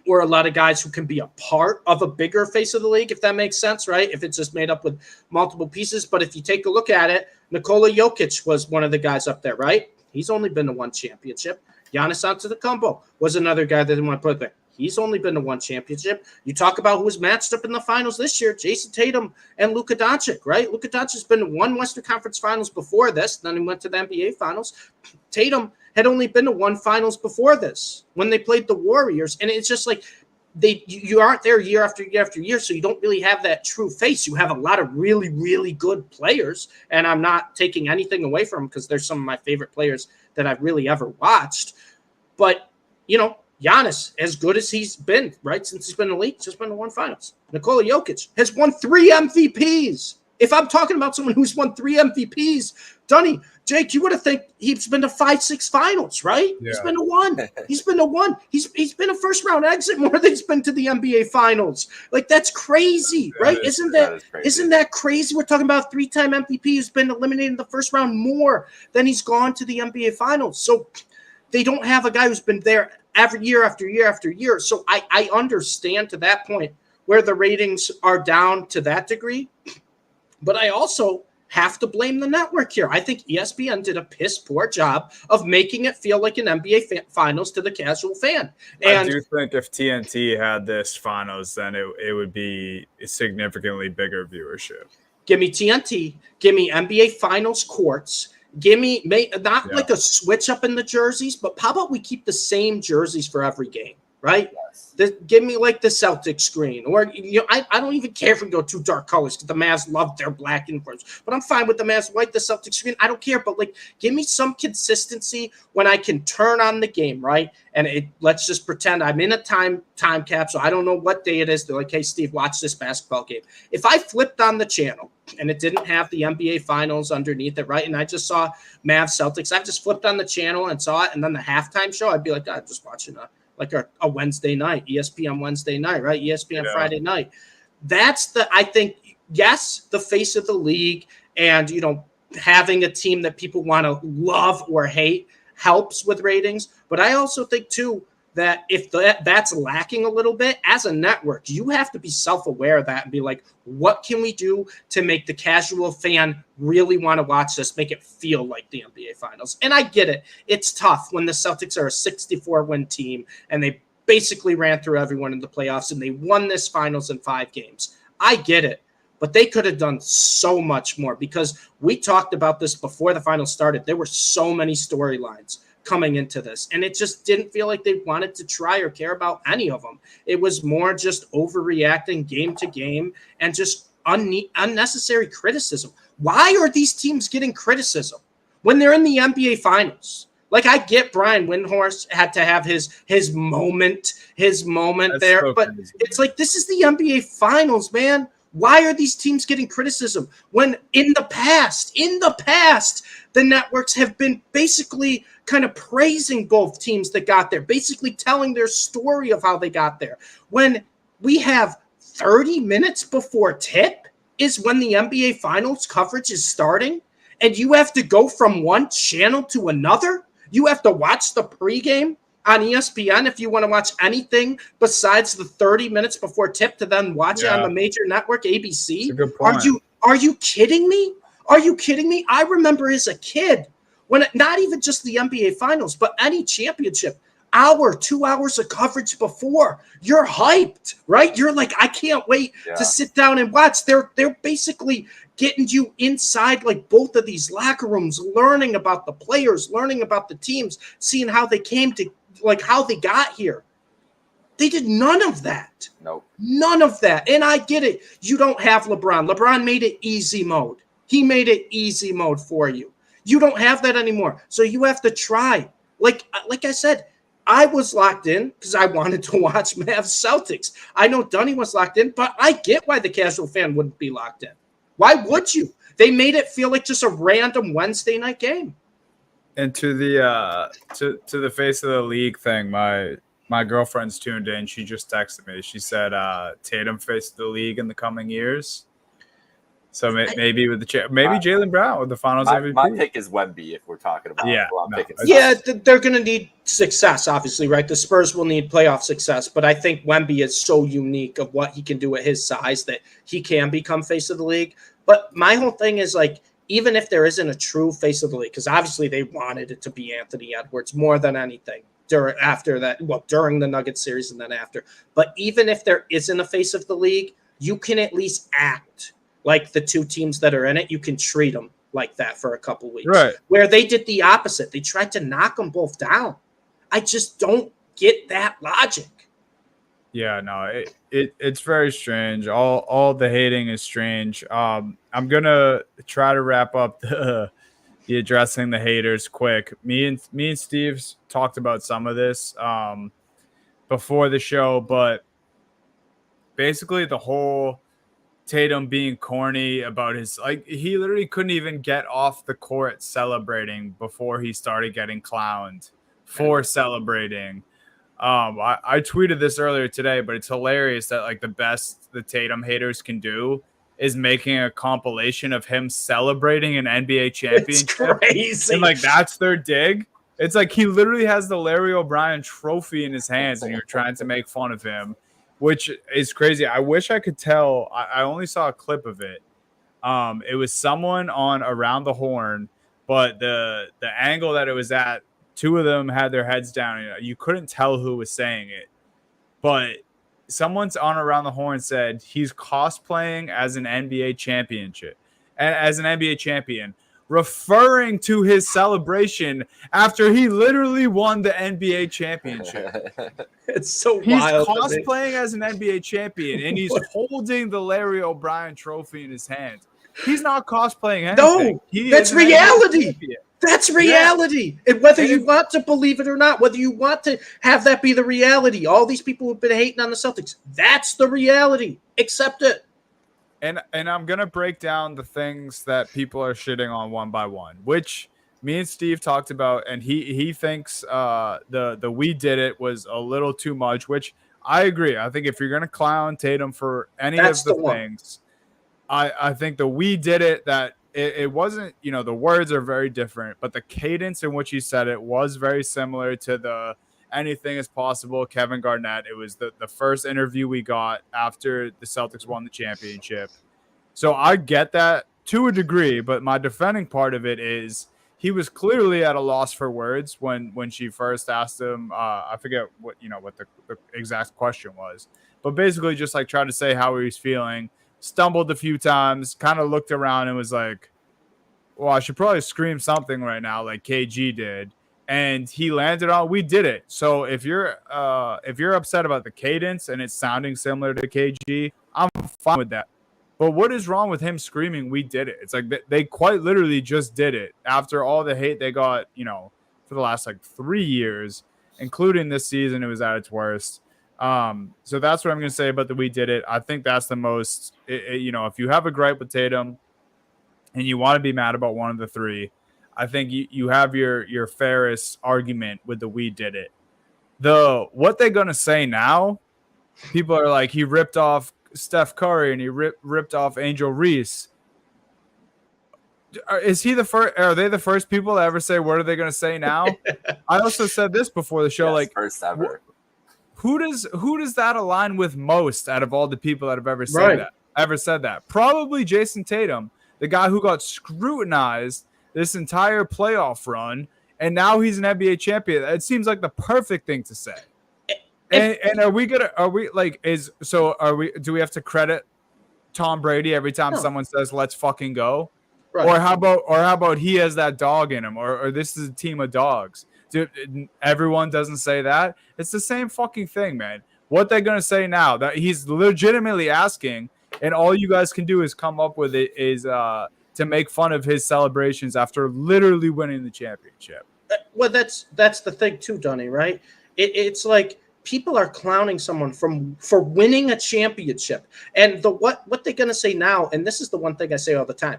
or a lot of guys who can be a part of a bigger face of the league, if that makes sense, right? If it's just made up with multiple pieces. But if you take a look at it, Nikola Jokic was one of the guys up there, right? He's only been to one championship. Giannis Antetokounmpo was another guy that didn't want to put there. He's only been to one championship. You talk about who was matched up in the finals this year, Jason Tatum and Luka Doncic, right? Luka Doncic has been to one Western Conference Finals before this. Then he went to the NBA Finals. Tatum had only been to one Finals before this when they played the Warriors. And it's just like you aren't there year after year after year, so you don't really have that true face. You have a lot of really, really good players, and I'm not taking anything away from them because they're some of my favorite players that I've really ever watched. But, Giannis, as good as he's been, right, since he's been in the league, just been to one finals. Nikola Jokic has won 3 MVPs. If I'm talking about someone who's won 3 MVPs, Dunny, Jake, you would have think he's been to 5-6 finals, right? Yeah. He's been to one. He's been to one. He's been a first-round exit more than he's been to the NBA Finals. Like, that's crazy, right? Isn't that crazy? We're talking about a 3-time MVP who's been eliminated in the first round more than he's gone to the NBA Finals. So they don't have a guy who's been there every year after year after year. So I understand to that point where the ratings are down to that degree. But I also have to blame the network here. I think ESPN did a piss poor job of making it feel like an NBA Finals to the casual fan. And I do think if TNT had this finals, then it would be a significantly bigger viewership. Give me TNT. Give me NBA Finals courts. Give me not like a switch up in the jerseys, but how about we keep the same jerseys for every game, right? Give me like the Celtics green, or I don't even care if we go two dark colors because the Mavs love their black uniforms. But I'm fine with the Mavs white, the Celtics green. I don't care, but like give me some consistency when I can turn on the game, right? And let's just pretend I'm in a time capsule. I don't know what day it is. They're like, hey, Steve, watch this basketball game. If I flipped on the channel and it didn't have the NBA Finals underneath it, right, and I just saw Mavs Celtics, I just flipped on the channel and saw it, and then the halftime show, I'd be like, I'm just watching a Wednesday night, ESPN Wednesday night, right? ESPN Friday night. That's I think, yes, the face of the league and, having a team that people want to love or hate helps with ratings. But I also think, too, that if that's lacking a little bit, as a network, you have to be self-aware of that and be like, what can we do to make the casual fan really want to watch this, make it feel like the NBA Finals? And I get it. It's tough when the Celtics are a 64-win team and they basically ran through everyone in the playoffs and they won this Finals in 5 games. I get it. But they could have done so much more because we talked about this before the Finals started. There were so many storylines coming into this, and it just didn't feel like they wanted to try or care about any of them. It was more just overreacting game to game and just unnecessary criticism. Why are these teams getting criticism when they're in the NBA Finals? Like, I get Brian Windhorst had to have his moment That's there, so but crazy. It's like, this is the NBA Finals, man. Why are these teams getting criticism when in the past, the networks have been basically kind of praising both teams that got there, basically telling their story of how they got there. When we have 30 minutes before tip is when the NBA Finals coverage is starting, and you have to go from one channel to another. You have to watch the pregame on ESPN if you want to watch anything besides the 30 minutes before tip to then watch it on the major network, ABC. That's a good point. Are you kidding me? Are you kidding me? I remember as a kid when not even just the NBA Finals, but any championship, 2 hours of coverage before, you're hyped, right? You're like, I can't wait to sit down and watch. They're basically getting you inside like both of these locker rooms, learning about the players, learning about the teams, seeing how they came to, like, how they got here. They did none of that. Nope. None of that. And I get it. You don't have LeBron. LeBron made it easy mode. He made it easy mode for you. You don't have that anymore. So you have to try. Like I said, I was locked in because I wanted to watch Mavs Celtics. I know Dunny was locked in, but I get why the casual fan wouldn't be locked in. Why would you? They made it feel like just a random Wednesday night game. And to the to the face of the league thing, my girlfriend's tuned in. She just texted me. She said Tatum faced the league in the coming years. So maybe with maybe Jaylen Brown with the Finals MVP. My pick is Wemby if we're talking about. They're going to need success, obviously, right? The Spurs will need playoff success, but I think Wemby is so unique of what he can do at his size that he can become face of the league. But my whole thing is like, even if there isn't a true face of the league, because obviously they wanted it to be Anthony Edwards more than anything during the Nuggets series and then after. But even if there isn't a face of the league, you can at least act like the two teams that are in it. You can treat them like that for a couple weeks. Right. Where they did the opposite. They tried to knock them both down. I just don't get that logic. Yeah, no, it's very strange. All the hating is strange. I'm gonna try to wrap up the addressing the haters quick. Me and Steve's talked about some of this before the show, but basically the whole Tatum being corny about his, like, he literally couldn't even get off the court celebrating before he started getting clowned for celebrating. I tweeted this earlier today, but it's hilarious that like the best the Tatum haters can do is making a compilation of him celebrating an NBA championship. It's crazy. And like that's their dig. It's like he literally has the Larry O'Brien trophy in his hands and you're trying to make fun of him, which is crazy. I wish I could tell. I only saw a clip of it. It was someone on Around the Horn, but the angle that it was at, two of them had their heads down. You couldn't tell who was saying it, but someone's on Around the Horn said he's cosplaying as an NBA championship and as an NBA champion. referring to his celebration after he literally won the NBA championship. It's so He's wild. cosplaying as an NBA champion, and he's holding the Larry O'Brien trophy in his hand. He's not cosplaying anything. No, that's reality. That's reality. Yeah. And whether you want to believe it or not, whether you want to have that be the reality, all these people who've been hating on the Celtics, that's the reality. Accept it. And I'm going to break down the things that people are shitting on one by one, which me and Steve talked about, and he thinks the we did it was a little too much, which I agree. I think if you're going to clown Tatum for any of the things, I think the we did it, that it wasn't, the words are very different, but the cadence in which he said it was very similar to the anything is possible Kevin Garnett. It was the first interview we got after the Celtics won the championship. So I get that to a degree, but my defending part of it is he was clearly at a loss for words when she first asked him. I forget what the exact question was, but basically just like tried to say how he was feeling. Stumbled a few times, kind of looked around and was like, well, I should probably scream something right now like KG did. And he landed on, we did it. So if you're upset about the cadence and it's sounding similar to KG, I'm fine with that. But what is wrong with him screaming, we did it? It's like they quite literally just did it after all the hate they got, for the last 3 years, including this season. It was at its worst. So that's what I'm going to say about the we did it. I think that's the most, if you have a gripe with Tatum and you want to be mad about one of the three, I think you have your fairest argument with the we did it. What they're going to say now, people are like, he ripped off Steph Curry and he ripped off Angel Reese. Is he the first? Are they the first people to ever say, what are they going to say now? I also said this before the show, first ever. Who does that align with most out of all the people that have ever said that? Probably Jason Tatum, the guy who got scrutinized this entire playoff run, and now he's an NBA champion. It seems like the perfect thing to say. And do we have to credit Tom Brady every time someone says let's fucking go? Right. Or how about he has that dog in him, or this is a team of dogs? Dude, everyone doesn't say that. It's the same fucking thing, man. What they're gonna say now that he's legitimately asking, and all you guys can do is come up with it is to make fun of his celebrations after literally winning the championship. Well, that's the thing too, Donnie. Right? It's like people are clowning someone for winning a championship, and what they're gonna say now. And this is the one thing I say all the time.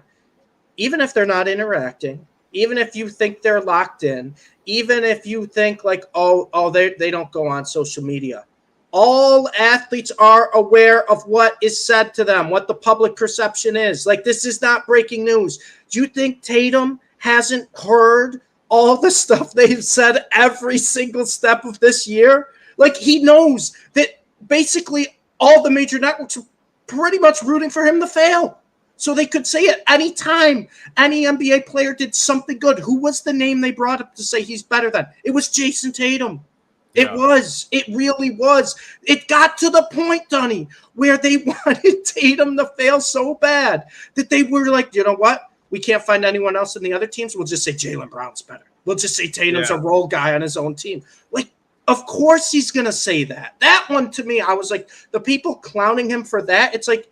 Even if they're not interacting, even if you think they're locked in, even if you think they don't go on social media, all athletes are aware of what is said to them, what the public perception is. Like, this is not breaking news. Do you think Tatum hasn't heard all the stuff they've said every single step of this year? Like, he knows that basically all the major networks are pretty much rooting for him to fail. So they could say it anytime any NBA player did something good. Who was the name they brought up to say he's better than? It was Jason Tatum. It was. It really was. It got to the point, Donnie, where they wanted Tatum to fail so bad that they were like, you know what? We can't find anyone else in the other teams. We'll just say Jaylen Brown's better. We'll just say Tatum's a role guy on his own team. Like, of course he's going to say that. That one, to me, I was like, the people clowning him for that, it's like,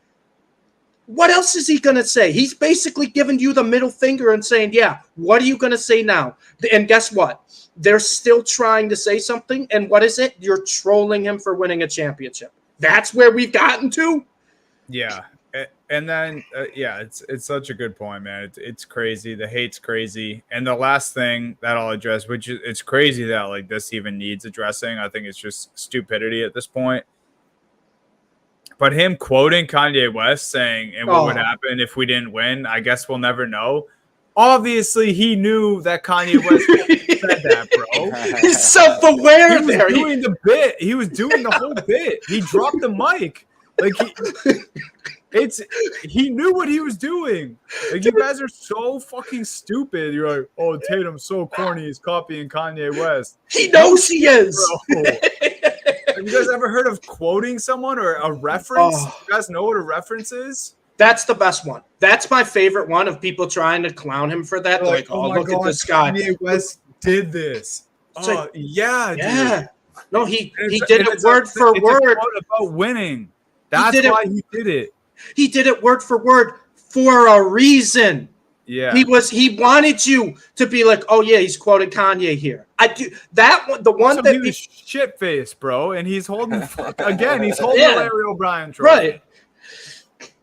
what else is he going to say? He's basically giving you the middle finger and saying, yeah, what are you going to say now? And guess what? They're still trying to say something. And what is it? You're trolling him for winning a championship. That's where we've gotten to. Yeah. And then, it's such a good point, man. It's crazy. The hate's crazy. And the last thing that I'll address, which is, it's crazy that this even needs addressing. I think it's just stupidity at this point. But him quoting Kanye West saying, and what would happen if we didn't win? I guess we'll never know. Obviously, he knew that Kanye West said that, bro. He's self-aware there. He was doing the bit. He was doing the whole bit. He dropped the mic. He knew what he was doing. Like, you guys are so fucking stupid. You're like, oh, Tatum's so corny. He's copying Kanye West. He knows he is. Bro. Have you guys ever heard of quoting someone or a reference? You guys know what a reference is? That's the best one. That's my favorite one of people trying to clown him for that. Like, oh my look God, at this guy. Kanye West did this. It's Oh, like, yeah, yeah. dude. No, he And did and it word for it's word. a quote about winning. That's did it- why he did it. He did it word for word for a reason. Yeah. He wanted you to be like, oh yeah, he's quoting Kanye here. I do that one. The one So that he was shit faced, bro, and he's holding again. He's holding the Larry O'Brien trophy. right.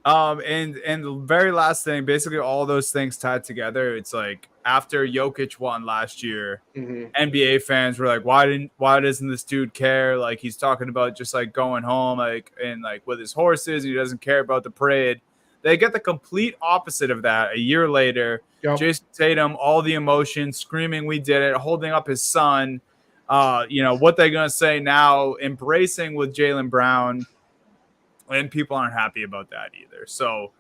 And the very last thing, basically all those things tied together. It's like after Jokic won last year, NBA fans were like, why doesn't this dude care? Like he's talking about just like going home, like and like with his horses, he doesn't care about the parade. They get the complete opposite of that a year later. Yep. Jason Tatum, all the emotion, screaming, "We did it!" Holding up his son. What they're gonna say now? Embracing with Jaylen Brown. And people aren't happy about that either. So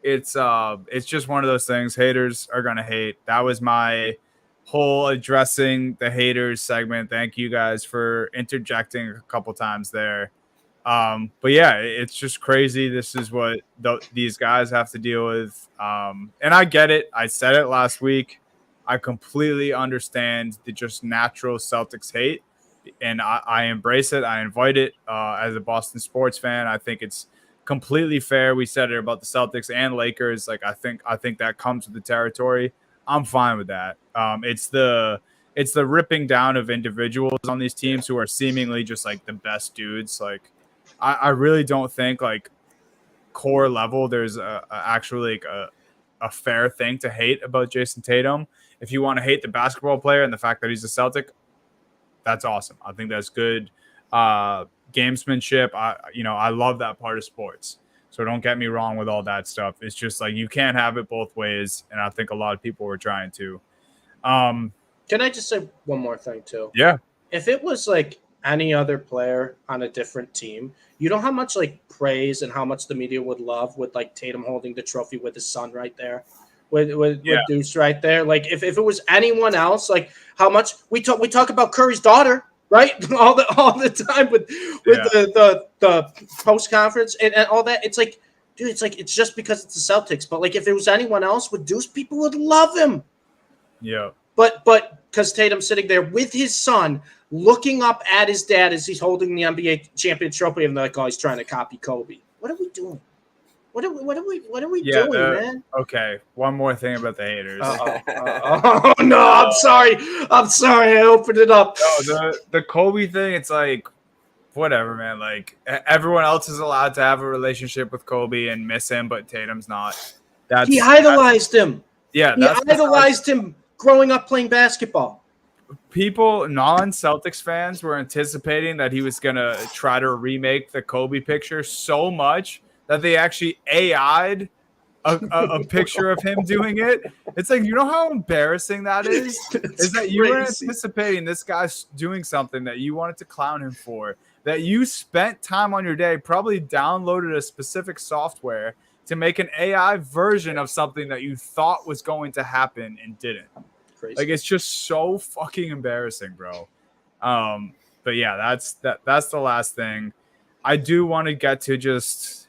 it's just one of those things. Haters are gonna hate. That was my whole addressing the haters segment. Thank you guys for interjecting a couple times there. But yeah, it's just crazy. This is what these guys have to deal with. And I get it. I said it last week. I completely understand the just natural Celtics hate. And I embrace it. I invite it as a Boston sports fan. I think it's completely fair. We said it about the Celtics and Lakers. Like I think that comes with the territory. I'm fine with that. It's the ripping down of individuals on these teams who are seemingly just like the best dudes. Like I really don't think like core level there's actually like a fair thing to hate about Jason Tatum. If you want to hate the basketball player and the fact that he's a Celtic, that's awesome. I think that's good gamesmanship. I love that part of sports. So don't get me wrong with all that stuff. It's just like you can't have it both ways, and I think a lot of people were trying to. Can I just say one more thing too? Yeah. If it was like any other player on a different team, you know how much like praise and how much the media would love with like Tatum holding the trophy with his son right there. With Deuce right there. Like if it was anyone else, like how much we talk about Curry's daughter, right? all the time with the post conference and all that. It's like, dude, it's just because it's the Celtics. But like if it was anyone else with Deuce, people would love him. Yeah. But because Tatum's sitting there with his son, looking up at his dad as he's holding the NBA champion trophy, and they're like, oh, he's trying to copy Kobe. What are we doing? What are we doing, man? Okay, one more thing about the haters. Oh no, I'm sorry. I opened it up. No, the Kobe thing, it's like whatever, man. Like everyone else is allowed to have a relationship with Kobe and miss him, but Tatum's not. He idolized him. Yeah, he idolized him growing up playing basketball. People, non-Celtics fans, were anticipating that he was gonna try to remake the Kobe picture so much that they actually AI'd a picture of him doing it. It's like, you know how embarrassing that is? Is that you were anticipating this guy's doing something that you wanted to clown him for, that you spent time on your day, probably downloaded a specific software to make an AI version of something that you thought was going to happen and didn't. Crazy. Like, it's just so fucking embarrassing, bro. But yeah, that's the last thing. I do want to get to just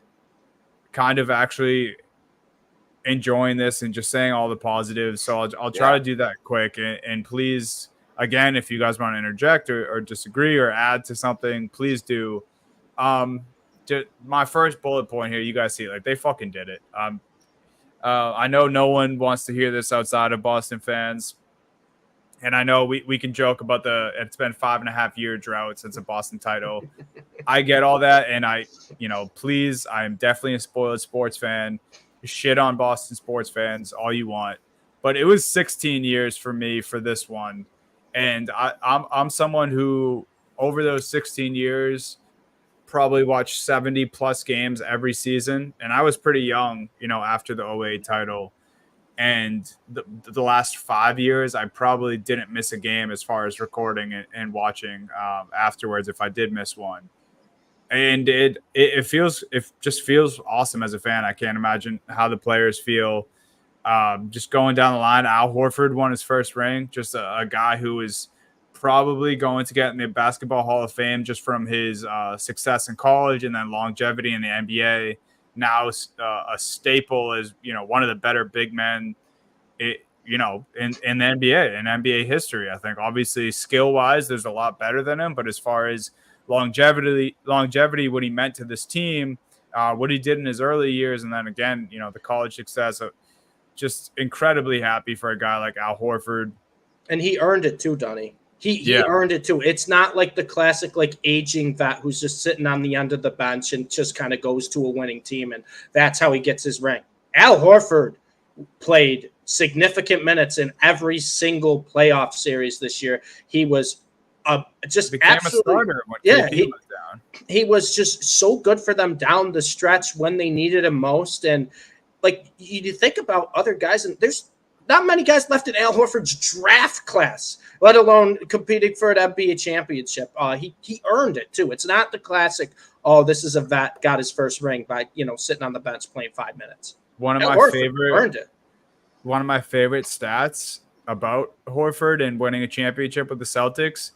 kind of actually enjoying this and just saying all the positives. So I'll try to do that quick. And please, again, if you guys want to interject or disagree or add to something, please do. My first bullet point here, you guys see, like, they fucking did it. I know no one wants to hear this outside of Boston fans. And I know we can joke about it's been 5.5-year drought since a Boston title. I get all that. And please, I'm definitely a spoiled sports fan. Shit on Boston sports fans all you want. But it was 16 years for me for this one. And I'm someone who, over those 16 years, probably watched 70 plus games every season. And I was pretty young, after the 08 title. And the last 5 years, I probably didn't miss a game as far as recording and watching afterwards if I did miss one. And it just feels awesome as a fan. I can't imagine how the players feel. Just going down the line, Al Horford won his first ring. Just a guy who is probably going to get in the Basketball Hall of Fame just from his success in college and then longevity in the NBA. now a staple as, one of the better big men, in the NBA, in NBA history. I think obviously skill wise, there's a lot better than him, but as far as longevity, what he meant to this team, what he did in his early years, and then again, the college success, just incredibly happy for a guy like Al Horford. And he earned it too, Donnie. He earned it too. It's not like the classic aging vet who's just sitting on the end of the bench and just kind of goes to a winning team, and that's how he gets his ring. Al Horford played significant minutes in every single playoff series this year. He was just absolutely a starter when KP was down. He was just so good for them down the stretch when they needed him most. And you think about other guys, and there's not many guys left in Al Horford's draft class, let alone competing for an NBA championship. He earned it too. It's not the classic, this is a vet, got his first ring by sitting on the bench playing 5 minutes. One of Al my Horford favorite earned it. One of my favorite stats about Horford and winning a championship with the Celtics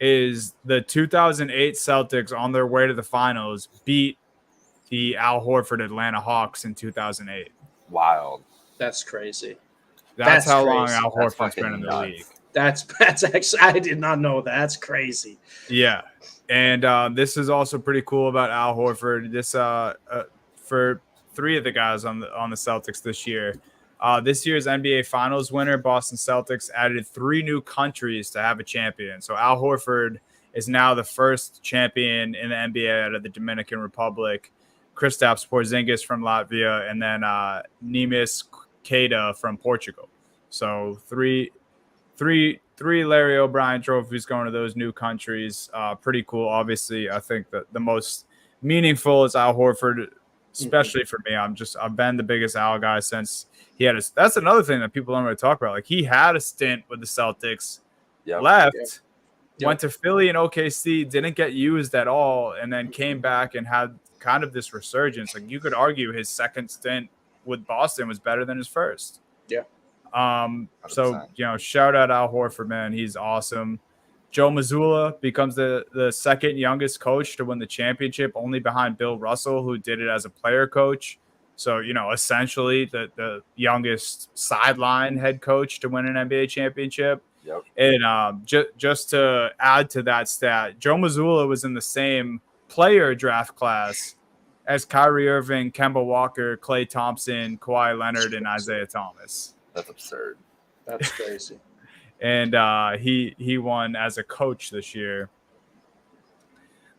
is the 2008 Celtics on their way to the finals beat the Al Horford Atlanta Hawks in 2008. Wild. That's crazy. That's how crazy. long Al Horford's been in the league. That's actually, I did not know that. That's crazy. Yeah. And this is also pretty cool about Al Horford. This for three of the guys on the Celtics this year. This year's NBA Finals winner, Boston Celtics, added 3 new countries to have a champion. So Al Horford is now the first champion in the NBA out of the Dominican Republic. Kristaps Porzingis from Latvia, and then Neemias Queta from Portugal. So three Larry O'Brien trophies going to those new countries. Pretty cool. Obviously, I think that the most meaningful is Al Horford, especially for me. I've been the biggest Al guy since he had that's another thing that people don't really talk about. He had a stint with the Celtics, left, went to Philly and OKC, didn't get used at all, and then came back and had kind of this resurgence. You could argue his second stint with Boston was better than his first. Yeah. 100%. Shout out Al Horford, man. He's awesome. Joe Mazzulla becomes the second youngest coach to win the championship, only behind Bill Russell, who did it as a player coach. So, essentially the youngest sideline head coach to win an NBA championship. Yep. And just to add to that stat, Joe Mazzulla was in the same player draft class as Kyrie Irving, Kemba Walker, Klay Thompson, Kawhi Leonard, and Isaiah Thomas. That's absurd. That's crazy. And he won as a coach this year.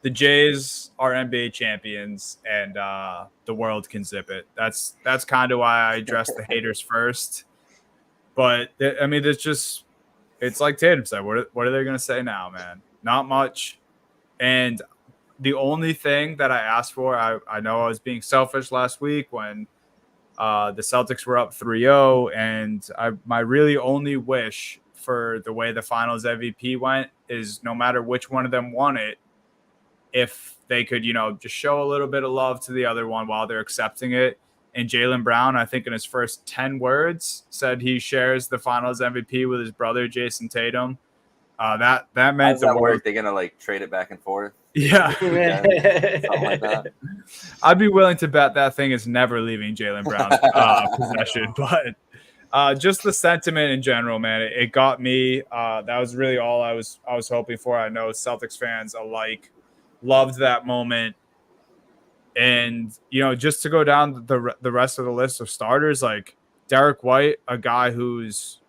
The Jays are NBA champions, and the world can zip it. That's kind of why I address the haters first. But it's like Tatum said. What are they going to say now, man? Not much. And the only thing that I asked for, I know I was being selfish last week when the Celtics were up 3-0, and my really only wish for the way the Finals MVP went is no matter which one of them won it, if they could, just show a little bit of love to the other one while they're accepting it. And Jaylen Brown, I think in his first 10 words, said he shares the Finals MVP with his brother, Jason Tatum. That meant How's that work? They're going to trade it back and forth? Yeah. Something like that. I'd be willing to bet that thing is never leaving Jaylen Brown's possession. But just the sentiment in general, man, it got me. That was really all I was hoping for. I know Celtics fans alike loved that moment. And, just to go down the rest of the list of starters, like Derek White, a guy who's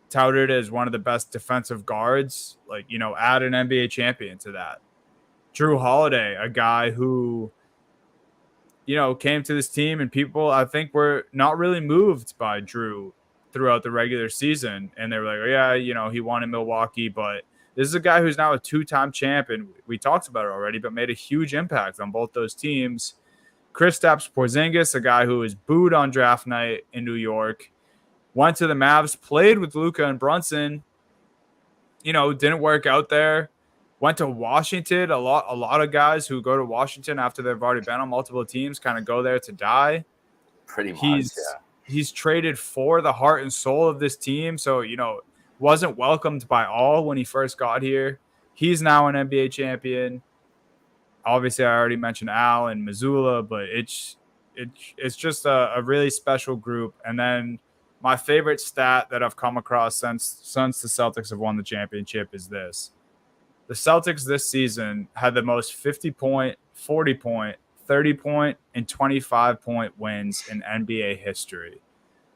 touted as one of the best defensive guards, add an NBA champion to that. Drew Holiday, a guy who, came to this team, and people, I think, were not really moved by Drew throughout the regular season. And they were like, oh, yeah, he won in Milwaukee, but this is a guy who's now a 2-time champ, and we talked about it already, but made a huge impact on both those teams. Kristaps Porzingis, a guy who was booed on draft night in New York, went to the Mavs, played with Luka and Brunson, didn't work out there. Went to Washington. A lot of guys who go to Washington after they've already been on multiple teams kind of go there to die. Pretty much, He's traded for the heart and soul of this team. So, wasn't welcomed by all when he first got here. He's now an NBA champion. obviously I already mentioned Al and Missoula, but it's just a really special group. And then my favorite stat that I've come across since the Celtics have won the championship is this. The Celtics this season had the most 50-point, 40-point, 30-point, and 25-point wins in NBA history.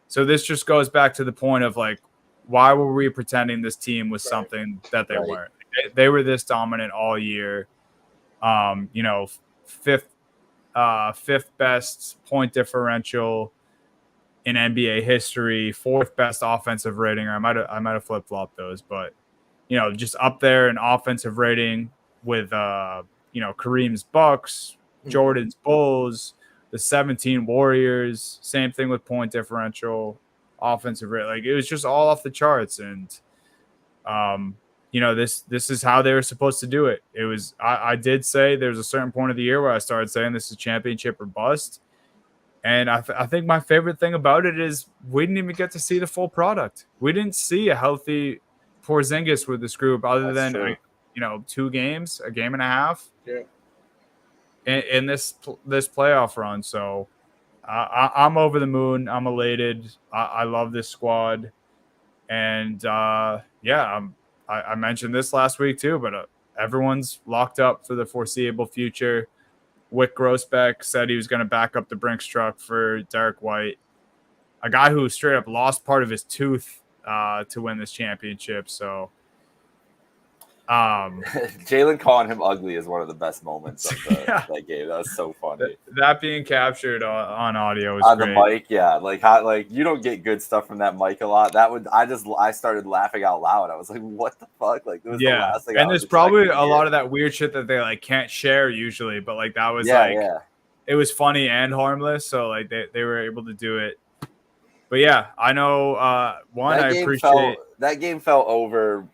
So this just goes back to the point of like, why were we pretending this team was something that they weren't? They were this dominant all year. Fifth best point differential in NBA history, fourth best offensive rating. Or I might have flip flopped those, but just up there in offensive rating with Kareem's Bucks, Jordan's Bulls, the 17 Warriors. Same thing with point differential, offensive rate. Like it was just all off the charts, and this is how they were supposed to do it. It was I did say there's a certain point of the year where I started saying this is championship or bust. And I think my favorite thing about it is we didn't even get to see the full product. We didn't see a healthy Porzingis with this group other than 2 games, a game and a half. Yeah. In this playoff run. So I'm over the moon. I'm elated. I love this squad. And I mentioned this last week too, but everyone's locked up for the foreseeable future. Wick Grossbeck said he was going to back up the Brinks truck for Derek White, a guy who straight up lost part of his tooth to win this championship. So Jalen calling him ugly is one of the best moments of that game. That was so funny. That being captured on audio is on great. The mic, yeah. Like you don't get good stuff from that mic a lot. I started laughing out loud. I was like, what the fuck? Like, it was the last thing. And there's probably a lot of that weird shit that they like can't share usually, but like that was it was funny and harmless. So like they were able to do it. But yeah, I know that game fell over.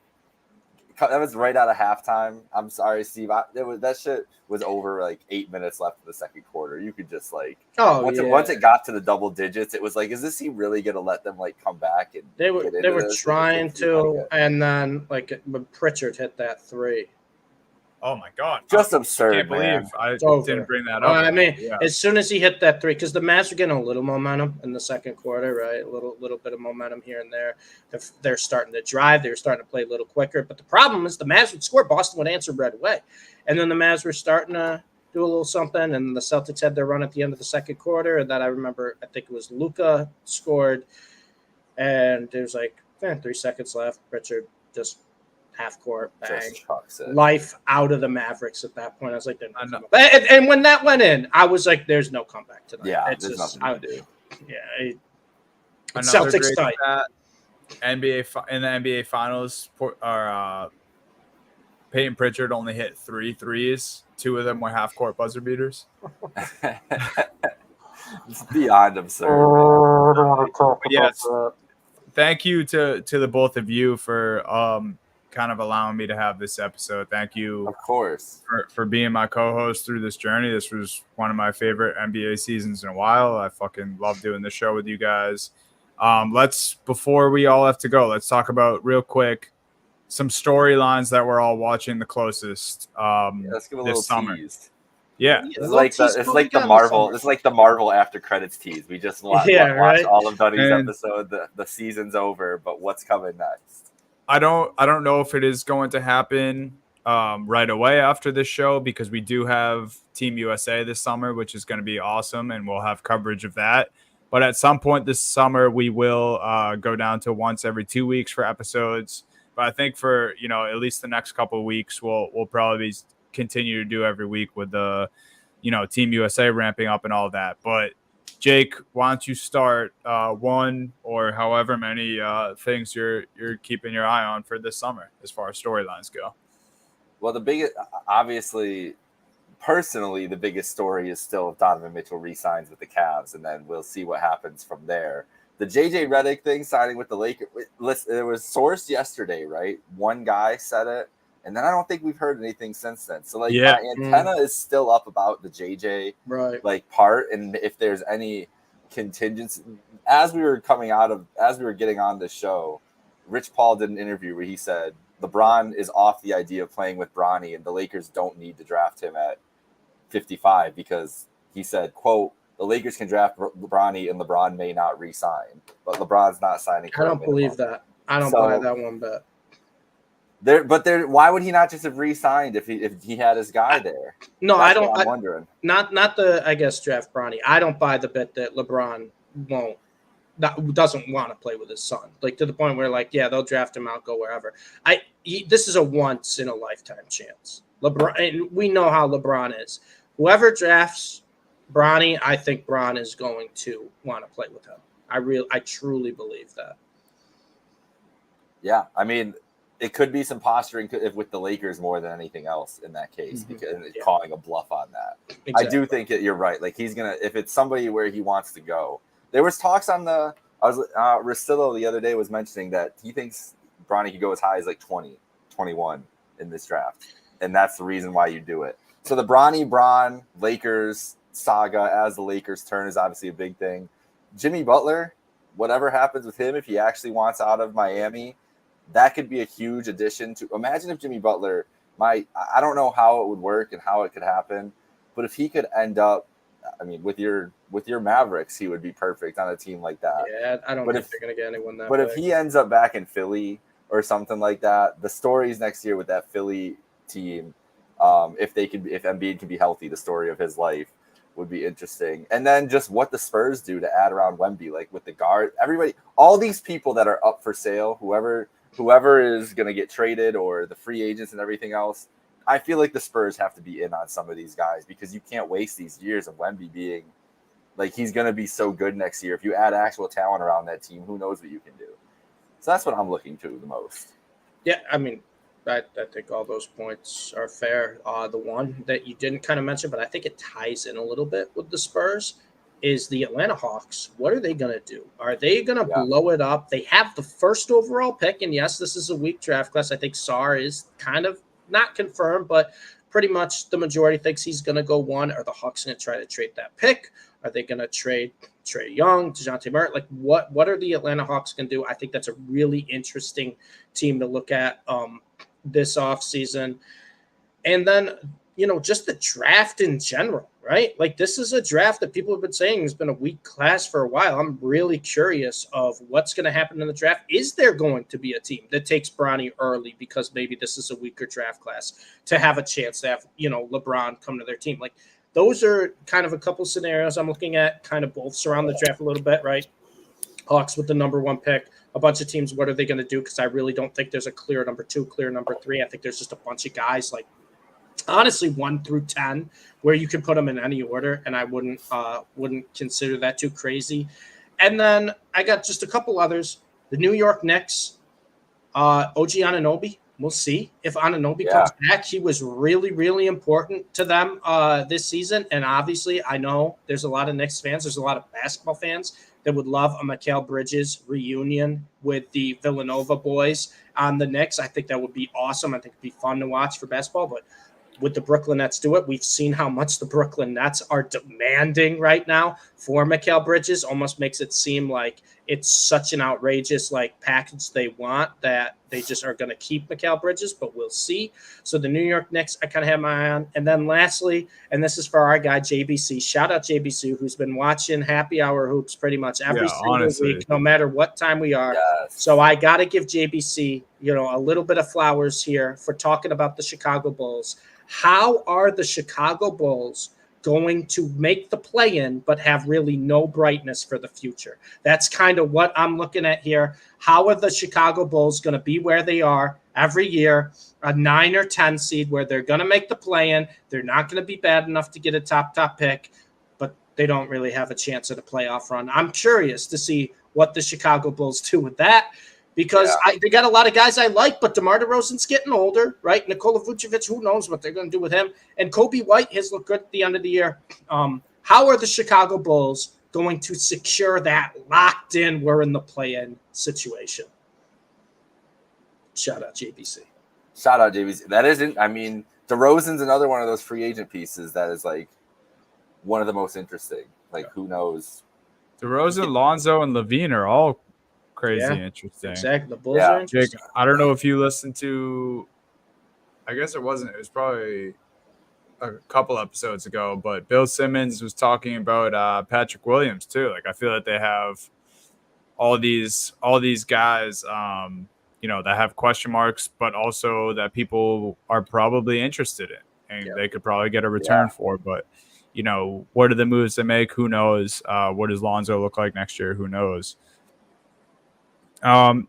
That was right out of halftime. I'm sorry, Steve. That shit was over like 8 minutes left of the second quarter. You could just like once it got to the double digits, it was like, is this team really gonna let them like come back? And they were trying to, and then like when Pritchard hit that 3. Oh my God! Just absurd. I can't believe I didn't bring that up. I mean, as soon as he hit that 3, because the Mavs were getting a little momentum in the second quarter, right? A little bit of momentum here and there. If they're starting to drive, they were starting to play a little quicker. But the problem is the Mavs would score, Boston would answer right away, and then the Mavs were starting to do a little something, and the Celtics had their run at the end of the second quarter. And then I remember, I think it was Luka scored, and there was like 3 seconds left. Pritchard just half court, bang, life out of the Mavericks at that point. I was like, and when that went in, I was like, there's no comeback tonight. Yeah, there's nothing to do. Yeah, Celtics tight. In the NBA Finals, Peyton Pritchard only hit 3 threes. 2 of them were half court buzzer beaters. It's beyond absurd. I don't want to talk about that. Thank you to the both of you for kind of allowing me to have this episode. Thank you, of course, for being my co-host through this journey. This was one of my favorite NBA seasons in a while. I fucking love doing this show with you guys. Before we all have to go, let's talk about real quick some storylines that we're all watching the closest let's give a little summer. Tease. Yeah, it's like the Marvel after credits tease. We just watch all of Dunny's episode. The season's over, but what's coming next? I don't know if it is going to happen right away after this show, because we do have Team USA this summer, which is going to be awesome, and we'll have coverage of that. But at some point this summer, we will go down to once every 2 weeks for episodes. But I think for at least the next couple of weeks, we'll probably continue to do every week with the Team USA ramping up and all that. But Jake, why don't you start one or however many things you're keeping your eye on for this summer as far as storylines go? Well, obviously, personally, the biggest story is still if Donovan Mitchell re-signs with the Cavs, and then we'll see what happens from there. The JJ Redick thing, signing with the Lakers, it was sourced yesterday, right? One guy said it, and then I don't think we've heard anything since then. So, my antenna is still up about the JJ part, and if there's any contingency. As we were getting on this show, Rich Paul did an interview where he said LeBron is off the idea of playing with Bronny, and the Lakers don't need to draft him at 55 because he said, quote, the Lakers can draft Bronny and LeBron may not re-sign, but LeBron's not signing. I don't believe that. I don't buy that one bit. Why would he not just have re-signed if he had his guy there? No, That's I don't. What I'm wondering. Not the draft Bronny. I don't buy the bit that LeBron doesn't want to play with his son. Like to the point where they'll draft him out, go wherever. This is a once in a lifetime chance. LeBron, and we know how LeBron is. Whoever drafts Bronny, I think Bron is going to want to play with him. I truly believe that. Yeah, I mean, it could be some posturing with the Lakers more than anything else in that case, because calling a bluff on that. Exactly. I do think that you're right. Like he's gonna, if it's somebody where he wants to go. There was talks on Russillo the other day was mentioning that he thinks Bronny could go as high as 20, 21 in this draft, and that's the reason why you do it. So the Bron Lakers saga as the Lakers turn is obviously a big thing. Jimmy Butler, whatever happens with him, if he actually wants out of Miami, that could be a huge addition to. Imagine if Jimmy Butler I don't know how it would work and how it could happen, but if he could end up, I mean, with your Mavericks, he would be perfect on a team like that. Yeah, I don't think they're going to get anyone that way. But if he ends up back in Philly or something like that, the stories next year with that Philly team, if Embiid can be healthy, the story of his life would be interesting. And then just what the Spurs do to add around Wemby, like with the guard, everybody, all these people that are up for sale, whoever is going to get traded or the free agents and everything else, I feel like the Spurs have to be in on some of these guys because you can't waste these years of Wemby being he's going to be so good next year. If you add actual talent around that team, who knows what you can do. So that's what I'm looking to the most. Yeah, I mean, I think all those points are fair. The one that you didn't kind of mention, but I think it ties in a little bit with the Spurs, is the Atlanta Hawks. What are they going to do? Are they going to blow it up? They have the first overall pick, and yes, this is a weak draft class. I think Sarr is kind of not confirmed, but pretty much the majority thinks he's going to go one. Are the Hawks going to try to trade that pick? Are they going to trade Trae Young, DeJounte Murray? What are the Atlanta Hawks going to do? I think that's a really interesting team to look at this offseason. And then, just the draft in general, right? This is a draft that people have been saying has been a weak class for a while. I'm really curious of what's going to happen in the draft. Is there going to be a team that takes Bronny early because maybe this is a weaker draft class to have a chance to have, LeBron come to their team? Those are kind of a couple scenarios I'm looking at, kind of both surround the draft a little bit, right? Hawks with the number one pick, a bunch of teams, what are they going to do? Because I really don't think there's a clear number 2, clear number 3. I think there's just a bunch of guys honestly 1 through 10 where you can put them in any order, and I wouldn't consider that too crazy. And then I got just a couple others. The New York Knicks, OG Anunoby. We'll see if Anunoby comes back. He was really, really important to them this season. And obviously, I know there's a lot of Knicks fans. There's a lot of basketball fans that would love a Mikal Bridges reunion with the Villanova boys on the Knicks. I think that would be awesome. I think it'd be fun to watch for basketball. But would the Brooklyn Nets do it? We've seen how much the Brooklyn Nets are demanding right now for Mikal Bridges. Almost makes it seem like it's such an outrageous package they want that they just are going to keep Mikal Bridges, but we'll see. So the New York Knicks, I kind of have my eye on. And then lastly, and this is for our guy JBC. Shout out JBC, who's been watching Happy Hour Hoops pretty much every single week, no matter what time we are. Yes. So I got to give JBC, a little bit of flowers here for talking about the Chicago Bulls. How are the Chicago Bulls going to make the play-in but have really no brightness for the future? That's kind of what I'm looking at here. How are the Chicago Bulls going to be where they are every year, a 9 or 10 seed where they're going to make the play-in? They're not going to be bad enough to get a top pick, but they don't really have a chance at a playoff run. I'm curious to see what the Chicago Bulls do with that. Because they got a lot of guys I like, but DeMar DeRozan's getting older, right? Nikola Vucevic, who knows what they're going to do with him. And Kobe White has looked good at the end of the year. How are the Chicago Bulls going to secure that locked in, we're in the play-in situation? Shout out JBC. Shout out JBC. That isn't, I mean, DeRozan's another one of those free agent pieces that is one of the most interesting. Who knows? DeRozan, Lonzo, and Levine are all crazy interesting. Exactly. The Bulls are interesting. Jake, I don't know if you listened to, I guess it was probably a couple episodes ago, but Bill Simmons was talking about Patrick Williams too. Like I feel that they have all these guys, that have question marks, but also that people are probably interested in, and they could probably get a return for. But what are the moves they make? Who knows? What does Lonzo look like next year? Who knows? I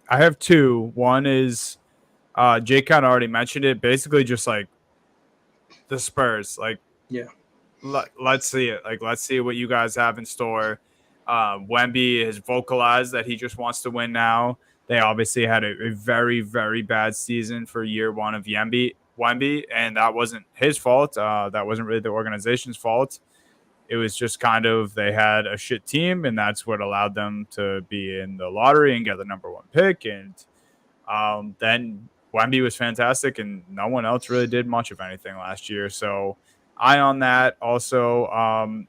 have two. One is Jake kind of already mentioned it. Basically, just like the Spurs. Like, let's see it. Like, let's see what you guys have in store. Wemby has vocalized that he just wants to win now. They obviously had a very, very bad season for year one of Wemby, and that wasn't his fault. That wasn't really the organization's fault. It was just kind of they had a shit team, and that's what allowed them to be in the lottery and get the number one pick. And then Wemby was fantastic, and no one else really did much of anything last year. So eye on that. Also,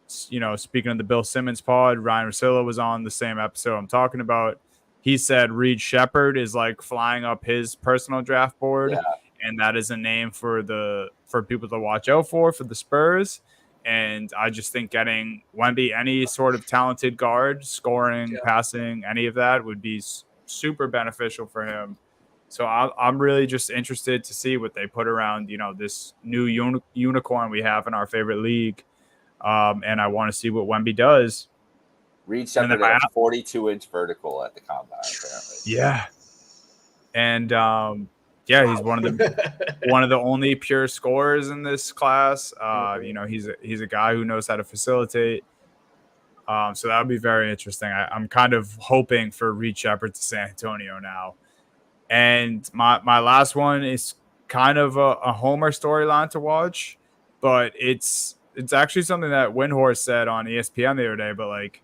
speaking of the Bill Simmons pod, Ryan Russillo was on the same episode I'm talking about. He said Reed Shepherd is like flying up his personal draft board, and that is a name for people to watch out for the Spurs. And I just think getting Wemby any sort of talented guard, scoring, passing, any of that would be super beneficial for him. So I'm really just interested to see what they put around, this new unicorn we have in our favorite league. And I want to see what Wemby does. Reed Shepherd had a 42-inch vertical at the combine, apparently. Yeah. And he's one of the only pure scorers in this class. He's a guy who knows how to facilitate. So that would be very interesting. I'm kind of hoping for Reed Shepherd to San Antonio now. And my last one is kind of a Homer storyline to watch, but it's actually something that Windhorst said on ESPN the other day. But like,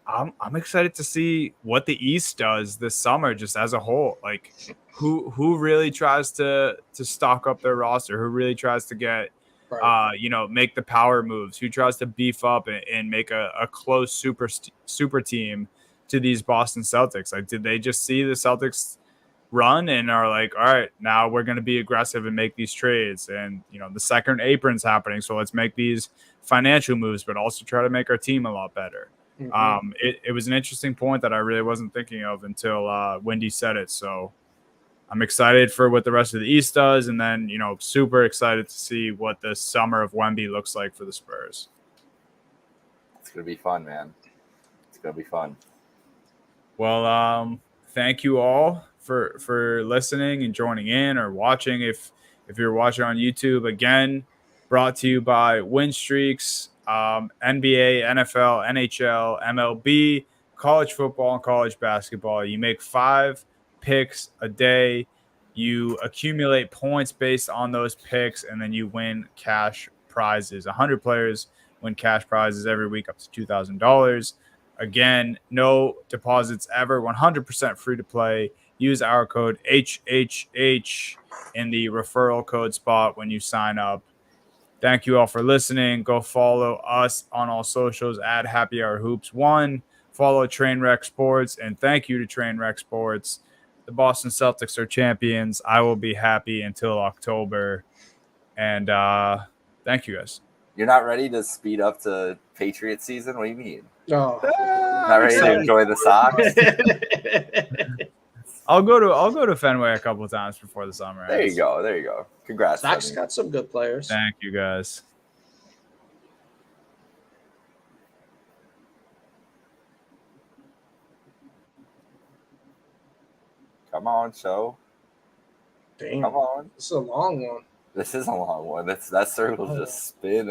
I'm excited to see what the East does this summer, just as a whole. Like, who really tries to stock up their roster? Who really tries to get, make the power moves? Who tries to beef up and make a close super team to these Boston Celtics? Like, did they just see the Celtics run and are like, all right, now we're going to be aggressive and make these trades? And, the second apron's happening, so let's make these financial moves, but also try to make our team a lot better. It was an interesting point that I really wasn't thinking of until Wendy said it. So I'm excited for what the rest of the East does. And then, super excited to see what the summer of Wemby looks like for the Spurs. It's going to be fun, man. It's going to be fun. Well, thank you all for listening and joining in or watching. If you're watching on YouTube, again, brought to you by Win Streaks. NBA, NFL, NHL, MLB, college football, and college basketball. You make 5 picks a day. You accumulate points based on those picks, and then you win cash prizes. 100 players win cash prizes every week up to $2,000. Again, no deposits ever, 100% free to play. Use our code HHH in the referral code spot when you sign up. Thank you all for listening. Go follow us on all socials at Happy Hour Hoops 1. Follow Trainwreck Sports, and thank you to Trainwreck Sports. The Boston Celtics are champions. I will be happy until October. And thank you guys. You're not ready to speed up to Patriot season? What do you mean? Oh. Not ready to enjoy the Sox? I'll go to Fenway a couple of times before the summer ends. There you go. Congrats. Sox got some good players. Thank you, guys. Come on, show. Damn. Come on. This is a long one. This is a long one. That circle's just spinning.